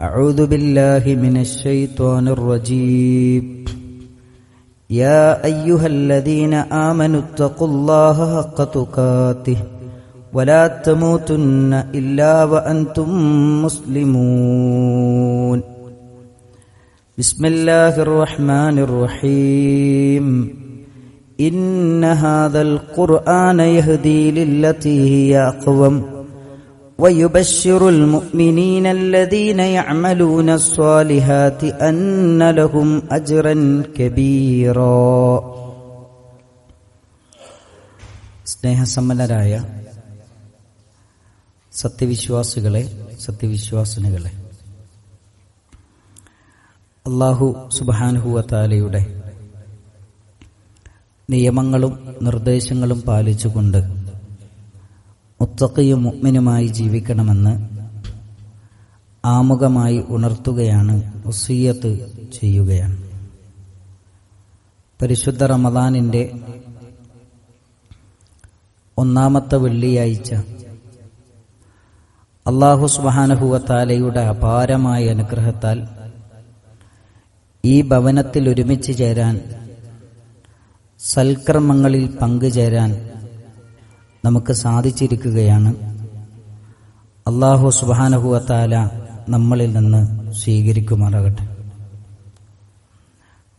أعوذ بالله من الشيطان الرجيم يا أيها الذين آمنوا اتقوا الله حق تقاته ولا تموتن إلا وأنتم مسلمون بسم الله الرحمن الرحيم إن هذا القرآن يهدي للتي هي أقوم ويبشر المؤمنين الذين يعملون الصالحات أن لهم أجرا كبيرا. സ്നേഹസമ്പന്നരായ സത്യവിശ്വാസികളെ, സത്യവിശ്വാസിനികളെ, അല്ലാഹു സുബ്ഹാനഹു വ തആലയുടെ നിയമങ്ങളും നിർദ്ദേശങ്ങളും പാലിച്ചുകൊണ്ട് മുത്തഖിയും മുഅ്മിനുമായി ജീവിക്കണമെന്ന് ആമുഖമായി ഉണർത്തുകയാണ്, വസിയ്യത്ത് ചെയ്യുകയാണ്. പരിശുദ്ധ റമദാനിന്റെ ഒന്നാമത്തെ വെള്ളിയാഴ്ച അല്ലാഹു സുബ്ഹാനഹു വ തആലയുടെ അപാരമായ അനുഗ്രഹത്താൽ ഈ ഭവനത്തിൽ ഒരുമിച്ച് ചേരാൻ, സൽക്കർമ്മങ്ങളിൽ പങ്കുചേരാൻ നമുക്ക് സാധിച്ചിരിക്കുകയാണ്. അല്ലാഹു സുബ്ഹാനഹു വ തആല നമ്മളിൽ നിന്ന് സ്വീകരിക്കുമാറാകട്ടെ.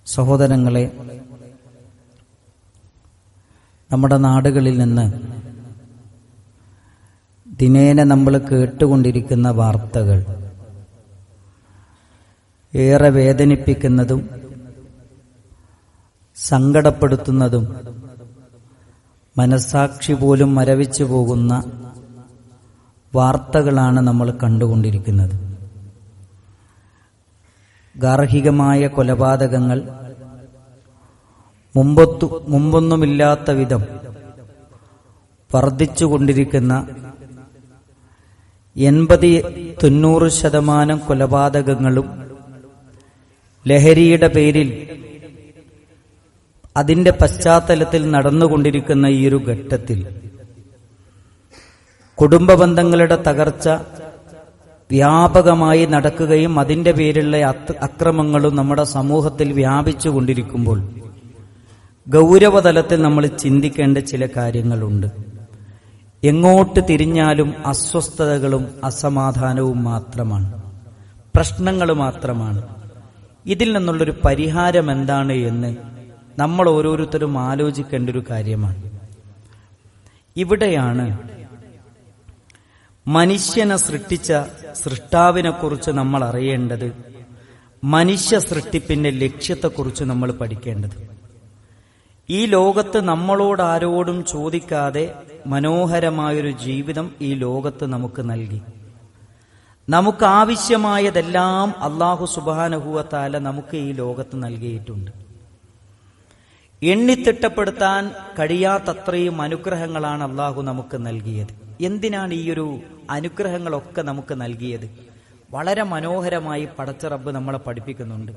സഹോദരങ്ങളെ, നമ്മുടെ നാടുകളിൽ നിന്ന് ദിനേന നമ്മൾ കേട്ടുകൊണ്ടിരിക്കുന്ന വാർത്തകൾ ഏറെ വേദനിപ്പിക്കുന്നതും സങ്കടപ്പെടുത്തുന്നതും മനസ്സാക്ഷി പോലും മരവിച്ചു പോകുന്ന വാർത്തകളാണ് നമ്മൾ കണ്ടുകൊണ്ടിരിക്കുന്നത്. ഗാർഹികമായ കൊലപാതകങ്ങൾ മുമ്പൊന്നുമില്ലാത്ത വിധം വർദ്ധിച്ചുകൊണ്ടിരിക്കുന്ന 80-90% കൊലപാതകങ്ങളും ലഹരിയുടെ പേരിൽ അതിന്റെ പശ്ചാത്തലത്തിൽ നടന്നുകൊണ്ടിരിക്കുന്ന ഈ ഒരു ഘട്ടത്തിൽ കുടുംബ ബന്ധങ്ങളുടെ തകർച്ച വ്യാപകമായി നടക്കുകയും അതിന്റെ പേരിലുള്ള അക്രമങ്ങളും നമ്മുടെ സമൂഹത്തിൽ വ്യാപിച്ചുകൊണ്ടിരിക്കുമ്പോൾ ഗൗരവതലത്തിൽ നമ്മൾ ചിന്തിക്കേണ്ട ചില കാര്യങ്ങളുണ്ട്. എങ്ങോട്ട് തിരിഞ്ഞാലും അസ്വസ്ഥതകളും അസമാധാനവും മാത്രമാണ്, പ്രശ്നങ്ങൾ മാത്രമാണ്. ഇതിൽ നിന്നുള്ളൊരു പരിഹാരം എന്താണ് എന്ന് നമ്മൾ ഓരോരുത്തരും ആലോചിക്കേണ്ട ഒരു കാര്യമാണ്. ഇവിടെയാണ് മനുഷ്യനെ സൃഷ്ടിച്ച സൃഷ്ടാവിനെക്കുറിച്ച് നമ്മൾ അറിയേണ്ടത്, മനുഷ്യ സൃഷ്ടിപ്പിന്റെ ലക്ഷ്യത്തെക്കുറിച്ച് നമ്മൾ പഠിക്കേണ്ടത്. ഈ ലോകത്ത് നമ്മളോട് ആരോടും ചോദിക്കാതെ മനോഹരമായൊരു ജീവിതം ഈ ലോകത്ത് നമുക്ക് നൽകി. നമുക്ക് ആവശ്യമായതെല്ലാം അല്ലാഹു സുബ്ഹാനഹു വ തആല നമുക്ക് ഈ ലോകത്ത് നൽകിയിട്ടുണ്ട്. എണ്ണിത്തിട്ടപ്പെടുത്താൻ കഴിയാത്തത്രയും അനുഗ്രഹങ്ങളാണ് അല്ലാഹു നമുക്ക് നൽകിയത്. എന്തിനാണ് ഈ ഒരു അനുഗ്രഹങ്ങളൊക്കെ നമുക്ക് നൽകിയത്? വളരെ മനോഹരമായി പടച്ച റബ്ബ് നമ്മളെ പഠിപ്പിക്കുന്നുണ്ട്.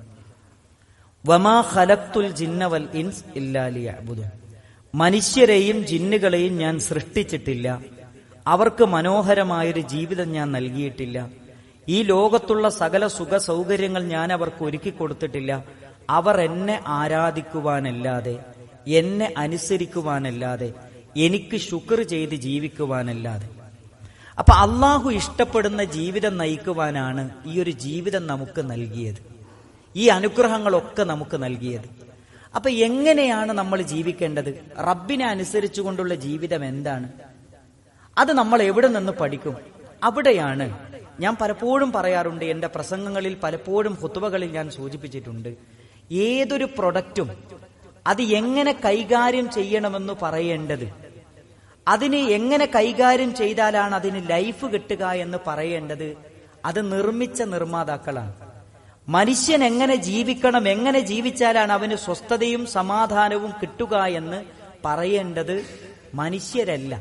വമാ ഖലഖ്തുൽ ജിന്ന വൽ ഇൻസ് ഇല്ലാ ലിയഅ്ബുദൂൻ. മനുഷ്യരെയും ജിന്നുകളെയും ഞാൻ സൃഷ്ടിച്ചിട്ടില്ല, അവർക്ക് മനോഹരമായൊരു ജീവിതം ഞാൻ നൽകിയിട്ടില്ല, ഈ ലോകത്തുള്ള സകല സുഖ സൗകര്യങ്ങൾ ഞാൻ അവർക്ക് ഒരുക്കി കൊടുത്തിട്ടില്ല, അവർ എന്നെ ആരാധിക്കുവാനല്ലാതെ, എന്നെ അനുസരിക്കുവാനല്ലാതെ, എനിക്ക് ശുക്ർ ചെയ്ത് ജീവിക്കുവാനല്ലാതെ. അപ്പൊ അള്ളാഹു ഇഷ്ടപ്പെടുന്ന ജീവിതം നയിക്കുവാനാണ് ഈ ഒരു ജീവിതം നമുക്ക് നൽകിയത്, ഈ അനുഗ്രഹങ്ങളൊക്കെ നമുക്ക് നൽകിയത്. അപ്പൊ എങ്ങനെയാണ് നമ്മൾ ജീവിക്കേണ്ടത്? റബ്ബിനെ അനുസരിച്ചുകൊണ്ടുള്ള ജീവിതം എന്താണ്? അത് നമ്മൾ എവിടെ നിന്ന് പഠിക്കും? അവിടെയാണ് ഞാൻ പലപ്പോഴും പറയാറുണ്ട്, എന്റെ പ്രസംഗങ്ങളിൽ പലപ്പോഴും ഖുതുബകളിൽ ഞാൻ സൂചിപ്പിച്ചിട്ടുണ്ട്, ഏതൊരു പ്രൊഡക്റ്റും അത് എങ്ങനെ കൈകാര്യം ചെയ്യണമെന്ന് പറയേണ്ടത്, അതിന് എങ്ങനെ കൈകാര്യം ചെയ്താലാണ് അതിന് ലൈഫ് കിട്ടുക എന്ന് പറയേണ്ടത് അത് നിർമ്മിച്ച നിർമ്മാതാക്കളാണ്. മനുഷ്യൻ എങ്ങനെ ജീവിക്കണം, എങ്ങനെ ജീവിച്ചാലാണ് അവന് സ്വസ്ഥതയും സമാധാനവും കിട്ടുക എന്ന് പറയേണ്ടത് മനുഷ്യരല്ല,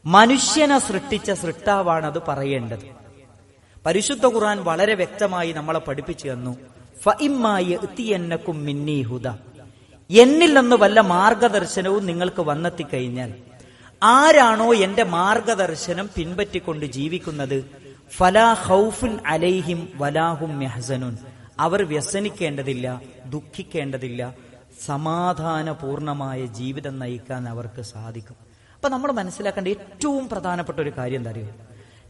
മനുഷ്യനെ സൃഷ്ടിച്ച സൃഷ്ടാവാണ് അത് പറയേണ്ടത്. പരിശുദ്ധ ഖുർആൻ വളരെ വ്യക്തമായി നമ്മളെ പഠിപ്പിച്ചു തന്നു, ഫഇമ്മാ യഅ്തിയന്നകും മിന്നീ ഹുദാ, എന്നിൽ നിന്ന് വല്ല മാർഗദർശനവും നിങ്ങൾക്ക് വന്നെത്തിക്കഴിഞ്ഞാൽ, ആരാണോ എന്റെ മാർഗദർശനം പിൻപറ്റിക്കൊണ്ട് ജീവിക്കുന്നത്, ഫലാ ഖൗഫുൻ അലൈഹിം വലാഹും യഹ്സനൂൻ, അവർ വ്യസനിക്കേണ്ടതില്ല, ദുഃഖിക്കേണ്ടതില്ല, സമാധാനപൂർണമായ ജീവിതം നയിക്കാൻ അവർക്ക് സാധിക്കും. അപ്പൊ നമ്മൾ മനസ്സിലാക്കേണ്ട ഏറ്റവും പ്രധാനപ്പെട്ട ഒരു കാര്യം എന്താ അറിയോ?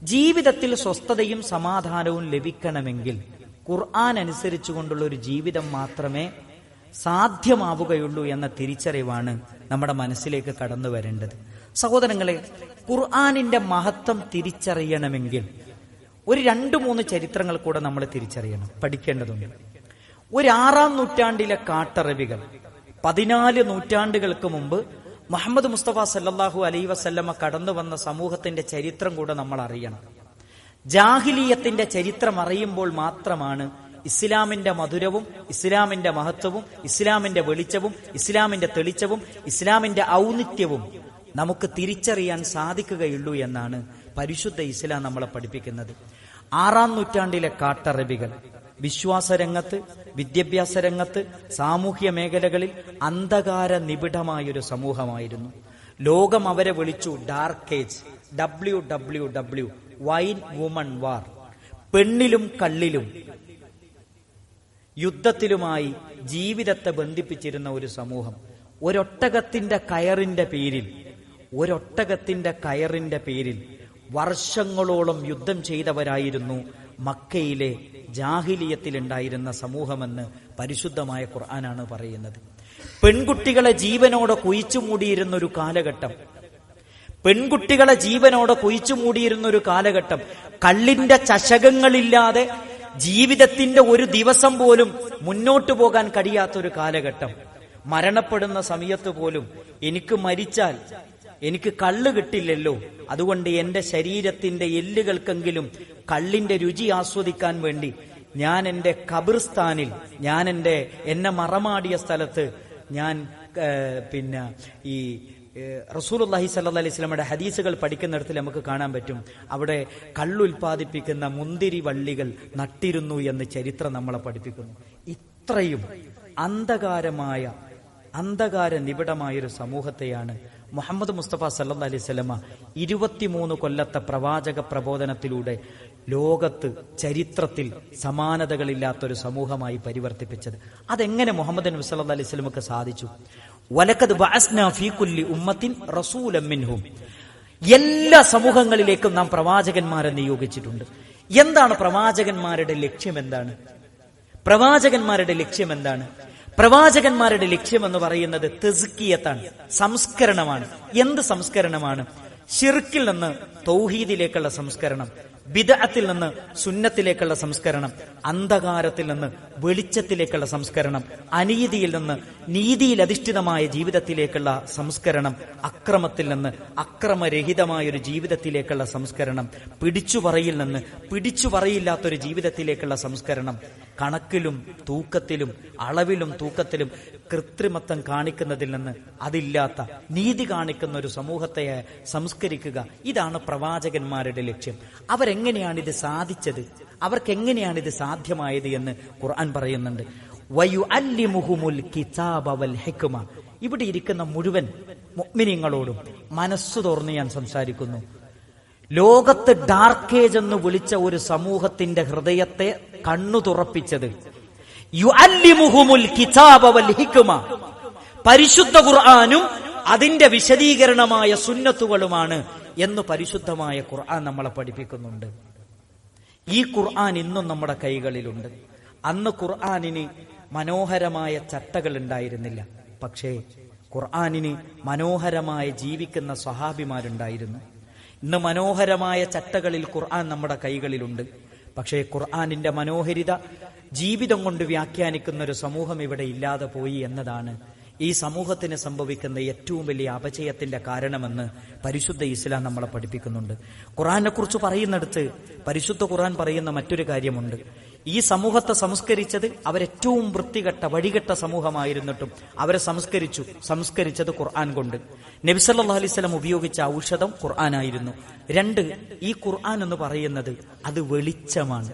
ജീവിതത്തിൽ സ്വസ്ഥതയും സമാധാനവും ലഭിക്കണമെങ്കിൽ ഖുർആൻ അനുസരിച്ചുകൊണ്ടുള്ള ഒരു ജീവിതം മാത്രമേ സാധ്യമാവുകയുള്ളൂ എന്ന തിരിച്ചറിവാണ് നമ്മുടെ മനസ്സിലേക്ക് കടന്നു വരേണ്ടത്. സഹോദരങ്ങളെ, ഖുർആനിന്റെ മഹത്വം തിരിച്ചറിയണമെങ്കിൽ ഒരു 2-3 ചരിത്രങ്ങൾ കൂടെ നമ്മൾ തിരിച്ചറിയണം, പഠിക്കേണ്ടതുണ്ട്. ഒരു 6-ാം നൂറ്റാണ്ടിലെ കാട്ടറബികൾ 14 നൂറ്റാണ്ടുകൾക്ക് മുമ്പ് മുഹമ്മദ് മുസ്തഫ സല്ലല്ലാഹു അലൈഹി വസല്ലമ കടന്നു വന്ന സമൂഹത്തിന്റെ ചരിത്രം കൂടെ നമ്മൾ അറിയണം. ജാഹിലിയത്തിന്റെ ചരിത്രം അറിയുമ്പോൾ മാത്രമാണ് ഇസ്ലാമിന്റെ മധുരവും ഇസ്ലാമിന്റെ മഹത്വവും ഇസ്ലാമിന്റെ വെളിച്ചവും ഇസ്ലാമിന്റെ തെളിച്ചവും ഇസ്ലാമിന്റെ ഔന്നിത്യവും നമുക്ക് തിരിച്ചറിയാൻ സാധിക്കുകയുള്ളൂ എന്നാണ് പരിശുദ്ധ ഇസ്ലാം നമ്മളെ പഠിപ്പിക്കുന്നത്. 6-ാം നൂറ്റാണ്ടിലെ കാട്ടറബികൾ വിശ്വാസരംഗത്ത്, വിദ്യാഭ്യാസ രംഗത്ത്, സാമൂഹ്യ മേഖലകളിൽ അന്ധകാര നിബിഡമായൊരു സമൂഹമായിരുന്നു. ലോകം അവരെ വിളിച്ചു dark age, WWW, wine woman war. പെണ്ണിലും കള്ളിലും യുദ്ധത്തിലുമായി ജീവിതത്തെ ബന്ധിപ്പിച്ചിരുന്ന ഒരു സമൂഹം. ഒരൊട്ടകത്തിന്റെ കയറിന്റെ പേരിൽ വർഷങ്ങളോളം യുദ്ധം ചെയ്തവരായിരുന്നു മക്കയിലെ ജാഹിലിയത്തിലുണ്ടായിരുന്ന സമൂഹമെന്ന് പരിശുദ്ധമായ ഖുർആനാണ് പറയുന്നത്. പെൺകുട്ടികളെ ജീവനോടെ കുഴിച്ചുമൂടിയിരുന്ന ഒരു കാലഘട്ടം, കള്ളിന്റെ ചഷകങ്ങളില്ലാതെ ജീവിതത്തിന്റെ ഒരു ദിവസം പോലും മുന്നോട്ടു പോകാൻ കഴിയാത്തൊരു കാലഘട്ടം. മരണപ്പെടുന്ന സമയത്ത് പോലും എനിക്ക് മരിച്ചാൽ എനിക്ക് കള്ള് കിട്ടില്ലല്ലോ, അതുകൊണ്ട് എന്റെ ശരീരത്തിന്റെ എല്ലുകൾക്കെങ്കിലും കള്ളിന്റെ രുചി ആസ്വദിക്കാൻ വേണ്ടി ഞാൻ എന്റെ ഖബർസ്ഥാനിൽ, എന്നെ മറമാടിയ സ്ഥലത്ത് ഞാൻ ഈ റസൂലുള്ളാഹി സ്വല്ലല്ലാഹി അലൈഹി വസല്ലമയുടെ ഹദീസുകൾ പഠിക്കുന്നിടത്തിൽ നമുക്ക് കാണാൻ പറ്റും, അവിടെ കള്ളുൽപാദിപ്പിക്കുന്ന മുന്തിരി വള്ളികൾ നട്ടിരുന്നു എന്ന് ചരിത്രം നമ്മളെ പഠിപ്പിക്കുന്നു. ഇത്രയും അന്ധകാര നിബിഡമായൊരു സമൂഹത്തെയാണ് മുഹമ്മദ് മുസ്തഫ സല്ലല്ലാഹി അലൈഹി വസല്ലമ 23 കൊല്ലത്തെ പ്രവാചക പ്രബോധനത്തിലൂടെ ലോകത്ത് ചരിത്രത്തിൽ സമാനതകളില്ലാത്തൊരു സമൂഹമായി പരിവർത്തിപ്പിച്ചത്. അതെങ്ങനെ മുഹമ്മദ് നബി സല്ലല്ലാഹി അലൈഹി വസല്ലമക്ക് സാധിച്ചു? വലഖദ് ബഅസ്നാ ഫീ കുല്ലി ഉമ്മത്തിൻ റസൂലൻ മിൻഹും, എല്ലാ സമൂഹങ്ങളിലേക്കും നാം പ്രവാചകന്മാരെ നിയോഗിച്ചിട്ടുണ്ട്. എന്താണ് പ്രവാചകന്മാരുടെ ലക്ഷ്യം? പ്രവാചകന്മാരുടെ ലക്ഷ്യം എന്ന് പറയുന്നത് തസ്കിയത്താണ്, സംസ്കരണമാണ്. എന്ത് സംസ്കരണമാണ്? ശിർക്കിൽ നിന്ന് തൗഹീദിലേക്കുള്ള സംസ്കരണം, ബിദ്അത്തിൽ നിന്ന് സുന്നത്തിലേക്കുള്ള സംസ്കരണം, അന്ധകാരത്തിൽ നിന്ന് വെളിച്ചത്തിലേക്കുള്ള സംസ്കരണം, അനീതിയിൽ നിന്ന് നീതിയിൽ അധിഷ്ഠിതമായ ജീവിതത്തിലേക്കുള്ള സംസ്കരണം, അക്രമത്തിൽ നിന്ന് അക്രമരഹിതമായൊരു ജീവിതത്തിലേക്കുള്ള സംസ്കരണം, പിടിച്ചുപറയിൽ നിന്ന് പിടിച്ചുപറയില്ലാത്തൊരു ജീവിതത്തിലേക്കുള്ള സംസ്കരണം, കണക്കിലും തൂക്കത്തിലും അളവിലും തൂക്കത്തിലും കൃത്രിമത്വം കാണിക്കുന്നതിൽ നിന്ന് അതില്ലാത്ത നീതി കാണിക്കുന്ന ഒരു സമൂഹത്തെ സംസ്കരിക്കുക. ഇതാണ് പ്രവാചകന്മാരുടെ ലക്ഷ്യം. അവരെങ്ങനെയാണിത് സാധിച്ചത്? അവർക്കെങ്ങനെയാണിത് സാധ്യമായത് എന്ന് ഖുർആൻ പറയുന്നുണ്ട്. വയുഅല്ലിമുഹുമുൽ കിതാബ വൽ ഹിക്മ. ഇവിടെ ഇരിക്കുന്ന മുഴുവൻ മുഅ്മിനീങ്ങളോടും മനസ്സു തുറന്ന് ഞാൻ സംസാരിക്കുന്നു. ലോകത്ത് ഡാർക്കേജ് എന്ന് വിളിച്ച ഒരു സമൂഹത്തിന്റെ ഹൃദയത്തെ കണ്ണു തുറപ്പിച്ചത് യുഅല്ലിമുഹുമുൽ കിതാബ വൽ ഹിക്മ, പരിശുദ്ധ ഖുർആനും അതിന്റെ വിശദീകരണമായ സുന്നത്തുകളുമാണ് എന്ന് പരിശുദ്ധമായ ഖുർആൻ നമ്മളെ പഠിപ്പിക്കുന്നുണ്ട്. ഈ ഖുർആൻ ഇന്നും നമ്മുടെ കൈകളിലുണ്ട്. അന്ന് ഖുർആനിന് മനോഹരമായ ചട്ടകൾ ഉണ്ടായിരുന്നില്ല, പക്ഷേ ഖുർആനിന് മനോഹരമായ ജീവിക്കുന്ന സ്വഹാബിമാരുണ്ടായിരുന്നു. ഇന്ന് മനോഹരമായ ചട്ടകളിൽ ഖുർആൻ നമ്മുടെ കൈകളിലുണ്ട്, പക്ഷേ ഖുർആനിന്റെ മനോഹരിത ജീവിതം കൊണ്ട് വ്യാഖ്യാനിക്കുന്ന ഒരു സമൂഹം ഇവിടെ ഇല്ലാതെ പോയി എന്നതാണ് ഈ സമൂഹത്തിന് സംഭവിക്കുന്ന ഏറ്റവും വലിയ അപചയത്തിന്റെ കാരണമെന്ന് പരിശുദ്ധ ഇസ്ലാം നമ്മളെ പഠിപ്പിക്കുന്നുണ്ട്. ഖുർആനെ കുറിച്ച് പറയുന്നിടത്ത് പരിശുദ്ധ ഖുർആൻ പറയുന്ന മറ്റൊരു കാര്യമുണ്ട്. ഈ സമൂഹത്തെ സംസ്കരിച്ചത് അവരേറ്റവും വൃത്തികെട്ട വഴികെട്ട സമൂഹമായിരുന്നിട്ടും അവരെ സംസ്കരിച്ചത് ഖുർആൻ കൊണ്ട്. നബി സല്ലല്ലാഹു അലൈഹി വസല്ലം ഉപയോഗിച്ച ഔഷധം ഖുർആനായിരുന്നു. 2, ഈ ഖുർആൻ എന്ന് പറയുന്നത് അത് വെളിച്ചമാണ്.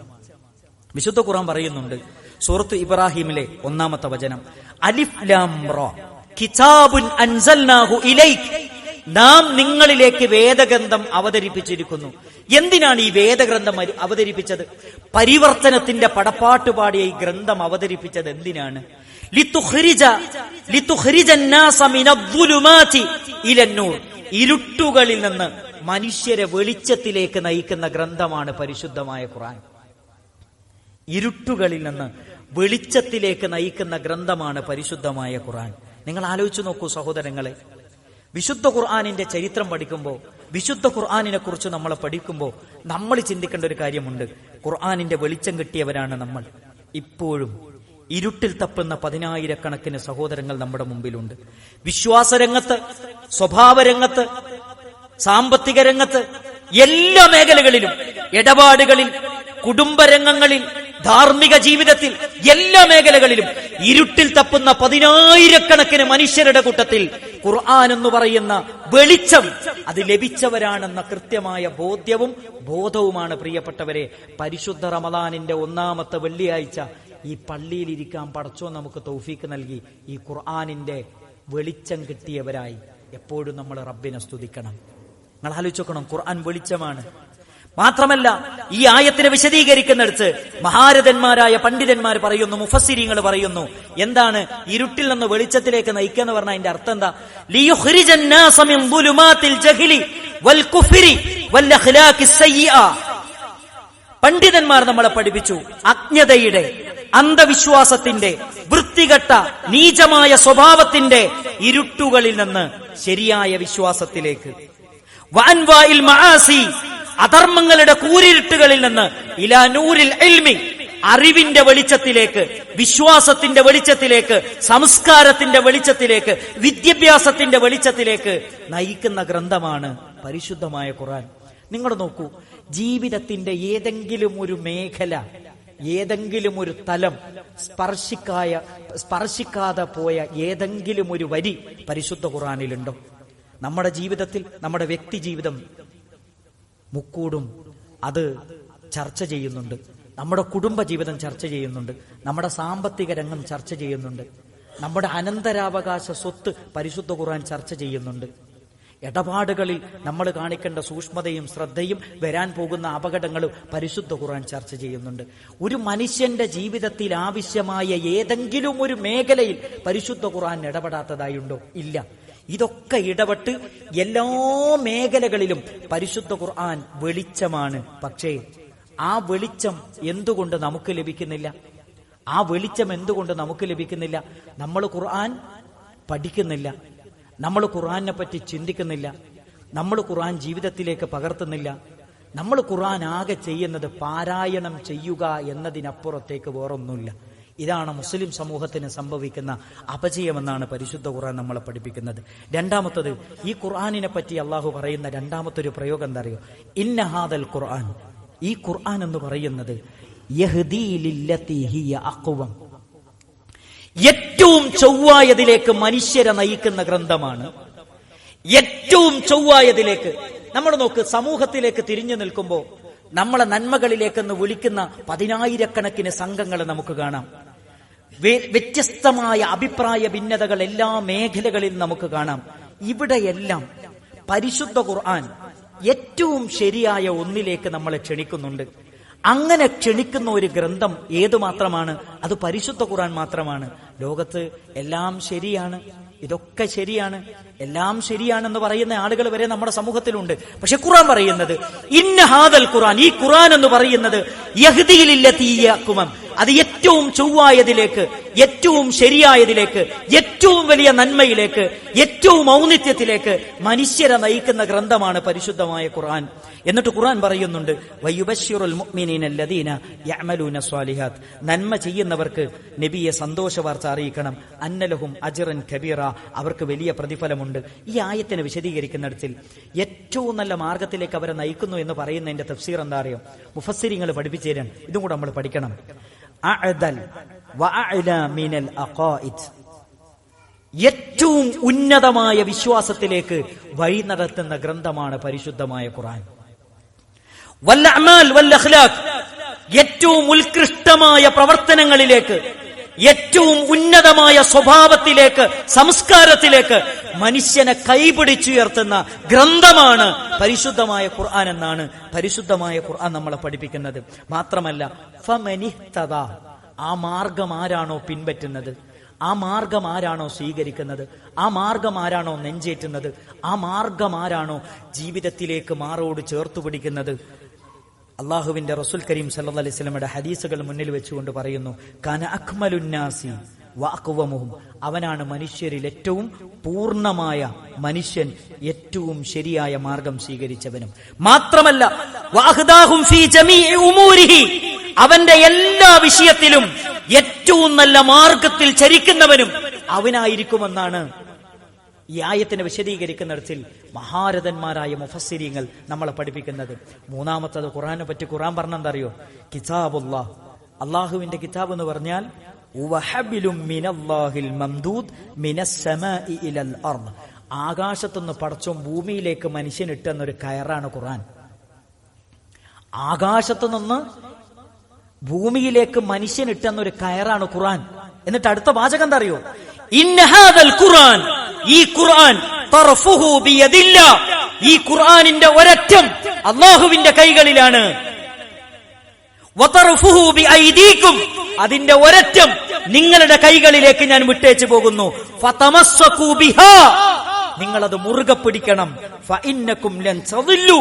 വിശുദ്ധ ഖുർആൻ പറയുന്നുണ്ട്, സൂറത്ത് ഇബ്രാഹിമിലെ 1-ാമത്തെ വചനം, അലിഫ് ലാം റ കിതാബുൻ അൻസൽനാഹു ഇലൈക നാം നിങ്ങളിലേക്ക് വേദഗ്രന്ഥം അവതരിപ്പിച്ചിരിക്കുന്നു. എന്തിനാണ് ഈ വേദഗ്രന്ഥം അവതരിപ്പിച്ചത്? പരിവർത്തനത്തിന്റെ പടപ്പാട്ട് പാടിയ ഈ ഗ്രന്ഥം അവതരിപ്പിച്ചത് എന്തിനാണ്? ഇരുട്ടുകളിൽ നിന്ന് മനുഷ്യരെ വെളിച്ചത്തിലേക്ക് നയിക്കുന്ന ഗ്രന്ഥമാണ് പരിശുദ്ധമായ ഖുർആൻ. ഇരുട്ടുകളിൽ നിന്ന് വെളിച്ചത്തിലേക്ക് നയിക്കുന്ന ഗ്രന്ഥമാണ് പരിശുദ്ധമായ ഖുർആൻ. നിങ്ങൾ ആലോചിച്ചു നോക്കൂ സഹോദരങ്ങളെ, വിശുദ്ധ ഖുർആനിന്റെ ചരിത്രം പഠിക്കുമ്പോൾ, വിശുദ്ധ ഖുർആനിനെ കുറിച്ച് നമ്മൾ പഠിക്കുമ്പോൾ നമ്മൾ ചിന്തിക്കേണ്ട ഒരു കാര്യമുണ്ട്. ഖുർആനിന്റെ വെളിച്ചം കിട്ടിയവരാണ് നമ്മൾ. ഇപ്പോഴും ഇരുട്ടിൽ തപ്പുന്ന 10,000-കണക്കിന് സഹോദരങ്ങൾ നമ്മുടെ മുമ്പിലുണ്ട്. വിശ്വാസരംഗത്ത്, സ്വഭാവരംഗത്ത്, സാമ്പത്തിക രംഗത്ത്, എല്ലാ മേഖലകളിലും, ഇടപാടുകളിൽ, കുടുംബരംഗങ്ങളിൽ, ധാർമ്മിക ജീവിതത്തിൽ, എല്ലാ മേഖലകളിലും ഇരുട്ടിൽ തപ്പുന്ന 10,000-കണക്കിന് മനുഷ്യരുടെ കൂട്ടത്തിൽ ഖുർആൻ എന്ന് പറയുന്ന വെളിച്ചം അത് ലഭിച്ചവരാണെന്ന കൃത്യമായ ബോധവുമാണ് പ്രിയപ്പെട്ടവരെ പരിശുദ്ധ റമദാനിന്റെ 1-ാമത്തെ വെള്ളിയാഴ്ച ഈ പള്ളിയിലിരിക്കാൻ പടച്ചോൻ നമുക്ക് തൗഫീക്ക് നൽകി. ഈ ഖുർആനിന്റെ വെളിച്ചം കിട്ടിയവരായി എപ്പോഴും നമ്മൾ റബ്ബിനെ സ്തുതിക്കണം. നിങ്ങൾ ആലോചിച്ച് നോക്കണം, ഖുർആൻ വെളിച്ചമാണ്. മാത്രമല്ല, ഈ ആയത്തിനെ വിശദീകരിക്കുന്നിടത്ത് മഹാരഥന്മാരായ പണ്ഡിതന്മാർ പറയുന്നു, മുഫസ്സിരീങ്ങൾ പറയുന്നു, എന്താണ് ഇരുട്ടിൽ നിന്ന് വെളിച്ചത്തിലേക്ക് നയിക്കുക എന്ന് പറഞ്ഞാൽ അതിന്റെ അർത്ഥം എന്താ? ലിയുഖ്രിജന്നാസ മിൻ ദുലുമാതിൽ ജഹ്ലി വൽ കുഫ്രി വൽ അഖ്ലാഖിസ് സയ്യിഅ. പണ്ഡിതന്മാർ നമ്മളെ പഠിപ്പിച്ചു, അജ്ഞതയുടെ, അന്ധവിശ്വാസത്തിന്റെ, വൃത്തികെട്ട നീചമായ സ്വഭാവത്തിന്റെ ഇരുട്ടുകളിൽ നിന്ന് ശരിയായ വിശ്വാസത്തിലേക്ക്, വഅൻവാഇൽ മആസി, അധർമ്മങ്ങളുടെ കൂരിരുട്ടുകളിൽ നിന്ന്, ഇലാ നൂരിൽ ഇൽമി, അറിവിന്റെ വെളിച്ചത്തിലേക്ക്, വിശ്വാസത്തിന്റെ വെളിച്ചത്തിലേക്ക്, സംസ്കാരത്തിന്റെ വെളിച്ചത്തിലേക്ക്, വിദ്യാഭ്യാസത്തിന്റെ വെളിച്ചത്തിലേക്ക് നയിക്കുന്ന ഗ്രന്ഥമാണ് പരിശുദ്ധമായ ഖുർആൻ. നിങ്ങൾ നോക്കൂ, ജീവിതത്തിന്റെ ഏതെങ്കിലും ഒരു മേഖല, ഏതെങ്കിലും ഒരു തലം സ്പർശിക്കാതെ പോയ ഏതെങ്കിലും ഒരു വരി പരിശുദ്ധ ഖുർആനിലുണ്ടോ? നമ്മുടെ ജീവിതത്തിൽ, നമ്മുടെ വ്യക്തി ജീവിതം മുക്കൂടും അത് ചർച്ച ചെയ്യുന്നുണ്ട്. നമ്മുടെ കുടുംബ ജീവിതം ചർച്ച ചെയ്യുന്നുണ്ട്. നമ്മുടെ സാമ്പത്തിക രംഗം ചർച്ച ചെയ്യുന്നുണ്ട്. നമ്മുടെ അനന്തരാവകാശ സ്വത്ത് പരിശുദ്ധ ഖുർആൻ ചർച്ച ചെയ്യുന്നുണ്ട്. ഇടപാടുകളിൽ നമ്മൾ കാണിക്കേണ്ട സൂക്ഷ്മതയും ശ്രദ്ധയും, വരാൻ പോകുന്ന അപകടങ്ങളും പരിശുദ്ധ ഖുർആൻ ചർച്ച ചെയ്യുന്നുണ്ട്. ഒരു മനുഷ്യന്റെ ജീവിതത്തിൽ ആവശ്യമായ ഏതെങ്കിലും ഒരു മേഖലയിൽ പരിശുദ്ധ ഖുർആൻ ഇടപെടാത്തതായുണ്ടോ? ഇല്ല. ഇതൊക്കെ ഇടപെട്ട് എല്ലാ മേഖലകളിലും പരിശുദ്ധ ഖുർആൻ വെളിച്ചമാണ്. പക്ഷേ ആ വെളിച്ചം എന്തുകൊണ്ട് നമുക്ക് ലഭിക്കുന്നില്ല? ആ വെളിച്ചം എന്തുകൊണ്ട് നമുക്ക് ലഭിക്കുന്നില്ല? നമ്മൾ ഖുർആൻ പഠിക്കുന്നില്ല, നമ്മൾ ഖുർആനെ പറ്റി ചിന്തിക്കുന്നില്ല, നമ്മൾ ഖുർആൻ ജീവിതത്തിലേക്ക് പകർത്തുന്നില്ല. നമ്മൾ ഖുർആൻ ആകെ ചെയ്യുന്നത് പാരായണം ചെയ്യുക എന്നതിനപ്പുറത്തേക്ക് വേറൊന്നുമില്ല. ഇതാണ് മുസ്ലിം സമൂഹത്തിന് സംഭവിക്കുന്ന അപജയമെന്നാണ് പരിശുദ്ധ ഖുർആൻ നമ്മളെ പഠിപ്പിക്കുന്നത്. രണ്ടാമത്തത്, ഈ ഖുർആനിനെ പറ്റി അള്ളാഹു പറയുന്ന രണ്ടാമത്തൊരു പ്രയോഗം എന്താ അറിയോ? ഇന്ന ഹാദൽ ഖുർആൻ, ഈ ഖുർആൻ എന്ന് പറയുന്നത് യഹ്ദീ ലില്ലതീ ഹിയ അഖ്വം, ഏറ്റവും ചൊവ്വായതിലേക്ക് മനുഷ്യരെ നയിക്കുന്ന ഗ്രന്ഥമാണ്. ഏറ്റവും ചൊവ്വായതിലേക്ക്. നമ്മൾ നോക്ക്, സമൂഹത്തിലേക്ക് തിരിഞ്ഞു നിൽക്കുമ്പോൾ നമ്മളെ നന്മകളിലേക്കെന്ന് വിളിക്കുന്ന 10,000-കണക്കിന് സംഘങ്ങൾ നമുക്ക് കാണാം. വ്യത്യസ്തമായ അഭിപ്രായ ഭിന്നതകൾ എല്ലാ മേഖലകളിൽ നമുക്ക് കാണാം. ഇവിടെയെല്ലാം പരിശുദ്ധ ഖുർആൻ ഏറ്റവും ശരിയായ ഒന്നിലേക്ക് നമ്മളെ ക്ഷണിക്കുന്നുണ്ട്. അങ്ങനെ ക്ഷണിക്കുന്ന ഒരു ഗ്രന്ഥം ഏതു മാത്രമാണ്? അത് പരിശുദ്ധ ഖുർആൻ മാത്രമാണ്. ലോകത്ത് എല്ലാം ശരിയാണ്, ഇതൊക്കെ ശരിയാണ്, എല്ലാം ശരിയാണെന്ന് പറയുന്ന ആളുകൾ വരെ നമ്മുടെ സമൂഹത്തിലുണ്ട്. പക്ഷെ ഖുർആൻ പറയുന്നത് ഇന്ന ഹാദൽ ഖുർആൻ, ഈ ഖുർആൻ എന്ന് പറയുന്നത് യഹ്ദീ ലില്ലതീ ഹിയ അഖ്വം, അത് ഏറ്റവും ചൊവ്വായതിലേക്ക്, ഏറ്റവും ശരിയായതിലേക്ക്, ഏറ്റവും വലിയ നന്മയിലേക്ക്, ഏറ്റവും ഔന്നിത്യത്തിലേക്ക് മനുഷ്യരെ നയിക്കുന്ന ഗ്രന്ഥമാണ് പരിശുദ്ധമായ ഖുർആൻ. എന്നിട്ട് ഖുർആൻ പറയുന്നുണ്ട്, വയുബശ്ശിറുൽ മുഅ്മിനീന അല്ലദീന യഅമലൂന സ്വാലിഹാത്ത്, നന്മ ചെയ്യുന്നവർക്ക് നബിയെ സന്തോഷ വാർത്ത അറിയിക്കണം, അന്നലഹും അജ്റൻ കബീറ, അവർക്ക് വലിയ പ്രതിഫലമുണ്ട്. ഈ ആയത്തിനെ വിശദീകരിക്കുന്നിടത്തിൽ ഏറ്റവും നല്ല മാർഗത്തിലേക്ക് അവരെ നയിക്കുന്നു എന്ന് പറയുന്നതിന്റെ തഫ്സീർ എന്താ അറിയോ? മുഫസ്സിരിങ്ങൾ പഠിപ്പിച്ചു തരാൻ. ഇതും കൂടെ നമ്മൾ പഠിക്കണം. അഅദൽ വഅഅല മിനൽ അഖായിദ്, ഏറ്റവും ഉന്നതമായ വിശ്വാസത്തിലേക്ക് വഴി നടത്തുന്ന ഗ്രന്ഥമാണ് പരിശുദ്ധമായ ഖുർആൻ. വൽ അഅമാൽ വൽ അഖ്ലാഖ്, ഏറ്റവും ഉത്കൃഷ്ടമായ പ്രവർത്തനങ്ങളിലേക്ക്, ഏറ്റവും ഉന്നതമായ സ്വഭാവത്തിലേക്ക്, സംസ്കാരത്തിലേക്ക് മനുഷ്യനെ കൈപിടിച്ചുയർത്തുന്ന ഗ്രന്ഥമാണ് പരിശുദ്ധമായ ഖുർആൻ എന്നാണ് പരിശുദ്ധമായ ഖുർആൻ നമ്മളെ പഠിപ്പിക്കുന്നത്. മാത്രമല്ല ഫമനിഹ്തദ, ആ മാർഗം ആരാണോ പിൻപറ്റുന്നത്, ആ മാർഗം ആരാണോ സ്വീകരിക്കുന്നത്, ആ മാർഗം ആരാണോ നെഞ്ചേറ്റുന്നത്, ആ മാർഗം ആരാണോ ജീവിതത്തിലേക്ക് മാറോട് ചേർത്തു പിടിക്കുന്നത്, അള്ളാഹുവിന്റെ റസൂൽ കരീം സല്ലല്ലാഹു അലൈഹി വസല്ലമയുടെ ഹദീസുകൾ മുന്നിൽ വെച്ചുകൊണ്ട് പറയുന്നു, കാന അക്മലുന്നാസി വഅഖ്വമുഹും, അവനാണ് മനുഷ്യരിൽ ഏറ്റവും പൂർണ്ണമായ മനുഷ്യൻ, ഏറ്റവും ശരിയായ മാർഗം സ്വീകരിച്ചവനും. മാത്രമല്ല വഅഹ്ദാഹും ഫീ ജമീഇ ഉമൂരിഹി, അവന്റെ എല്ലാ വിഷയത്തിലും ഏറ്റവും നല്ല മാർഗത്തിൽ ചരിക്കുന്നവനും അവനായിരിക്കുമെന്നാണ് ഈ ആയത്തിനെ വിശദീകരിക്കുന്നിടത്തിൽ മഹാരഥന്മാരായ മുഫസ്സിരീങ്ങൾ നമ്മളെ പഠിപ്പിക്കുന്നത്. മൂന്നാമത്തത് ഖുർആനെ പറ്റി ഖുർആൻ പറഞ്ഞെന്തറിയോ? കിതാബുല്ലാഹ്, അള്ളാഹുവിന്റെ കിതാബ് എന്ന് പറഞ്ഞാൽ വഹബിലും മിനല്ലാഹിൽ മംദൂദ് മിനസ്സമാഇ ഇലൽ അർദ്, ആകാശത്തുനിന്ന് പടച്ചോൻ ഭൂമിയിലേക്ക് മനുഷ്യനിട്ടെന്നൊരു കയറാണ് ഖുർആൻ. ആകാശത്തുനിന്ന് ഭൂമിയിലേക്ക് മനുഷ്യനിട്ടെന്നൊരു കയറാണ് ഖുർആൻ. എന്നിട്ട് അടുത്ത വാചകം എന്താ അറിയോ? ഇന്ന ഹാദൽ ഖുർആൻ, ഈ ഖുർആൻ തർഫുഹു ബിയദില്ലാ, ഈ ഖുർആനിന്റെ ഒരറ്റം അല്ലാഹുവിന്റെ കൈകളിലാണ്. വതർഫുഹു ബിഐദീകും, അതിന്റെ ഒരറ്റം നിങ്ങളുടെ കൈകളിലേക്ക് ഞാൻ വിട്ടേച്ചു പോകുന്നു. ഫതമസ്സകൂ ബിഹാ, നിങ്ങൾ അത് മുറുകെ പിടിക്കണം. ഫഇന്നകും ലൻ തദില്ലു,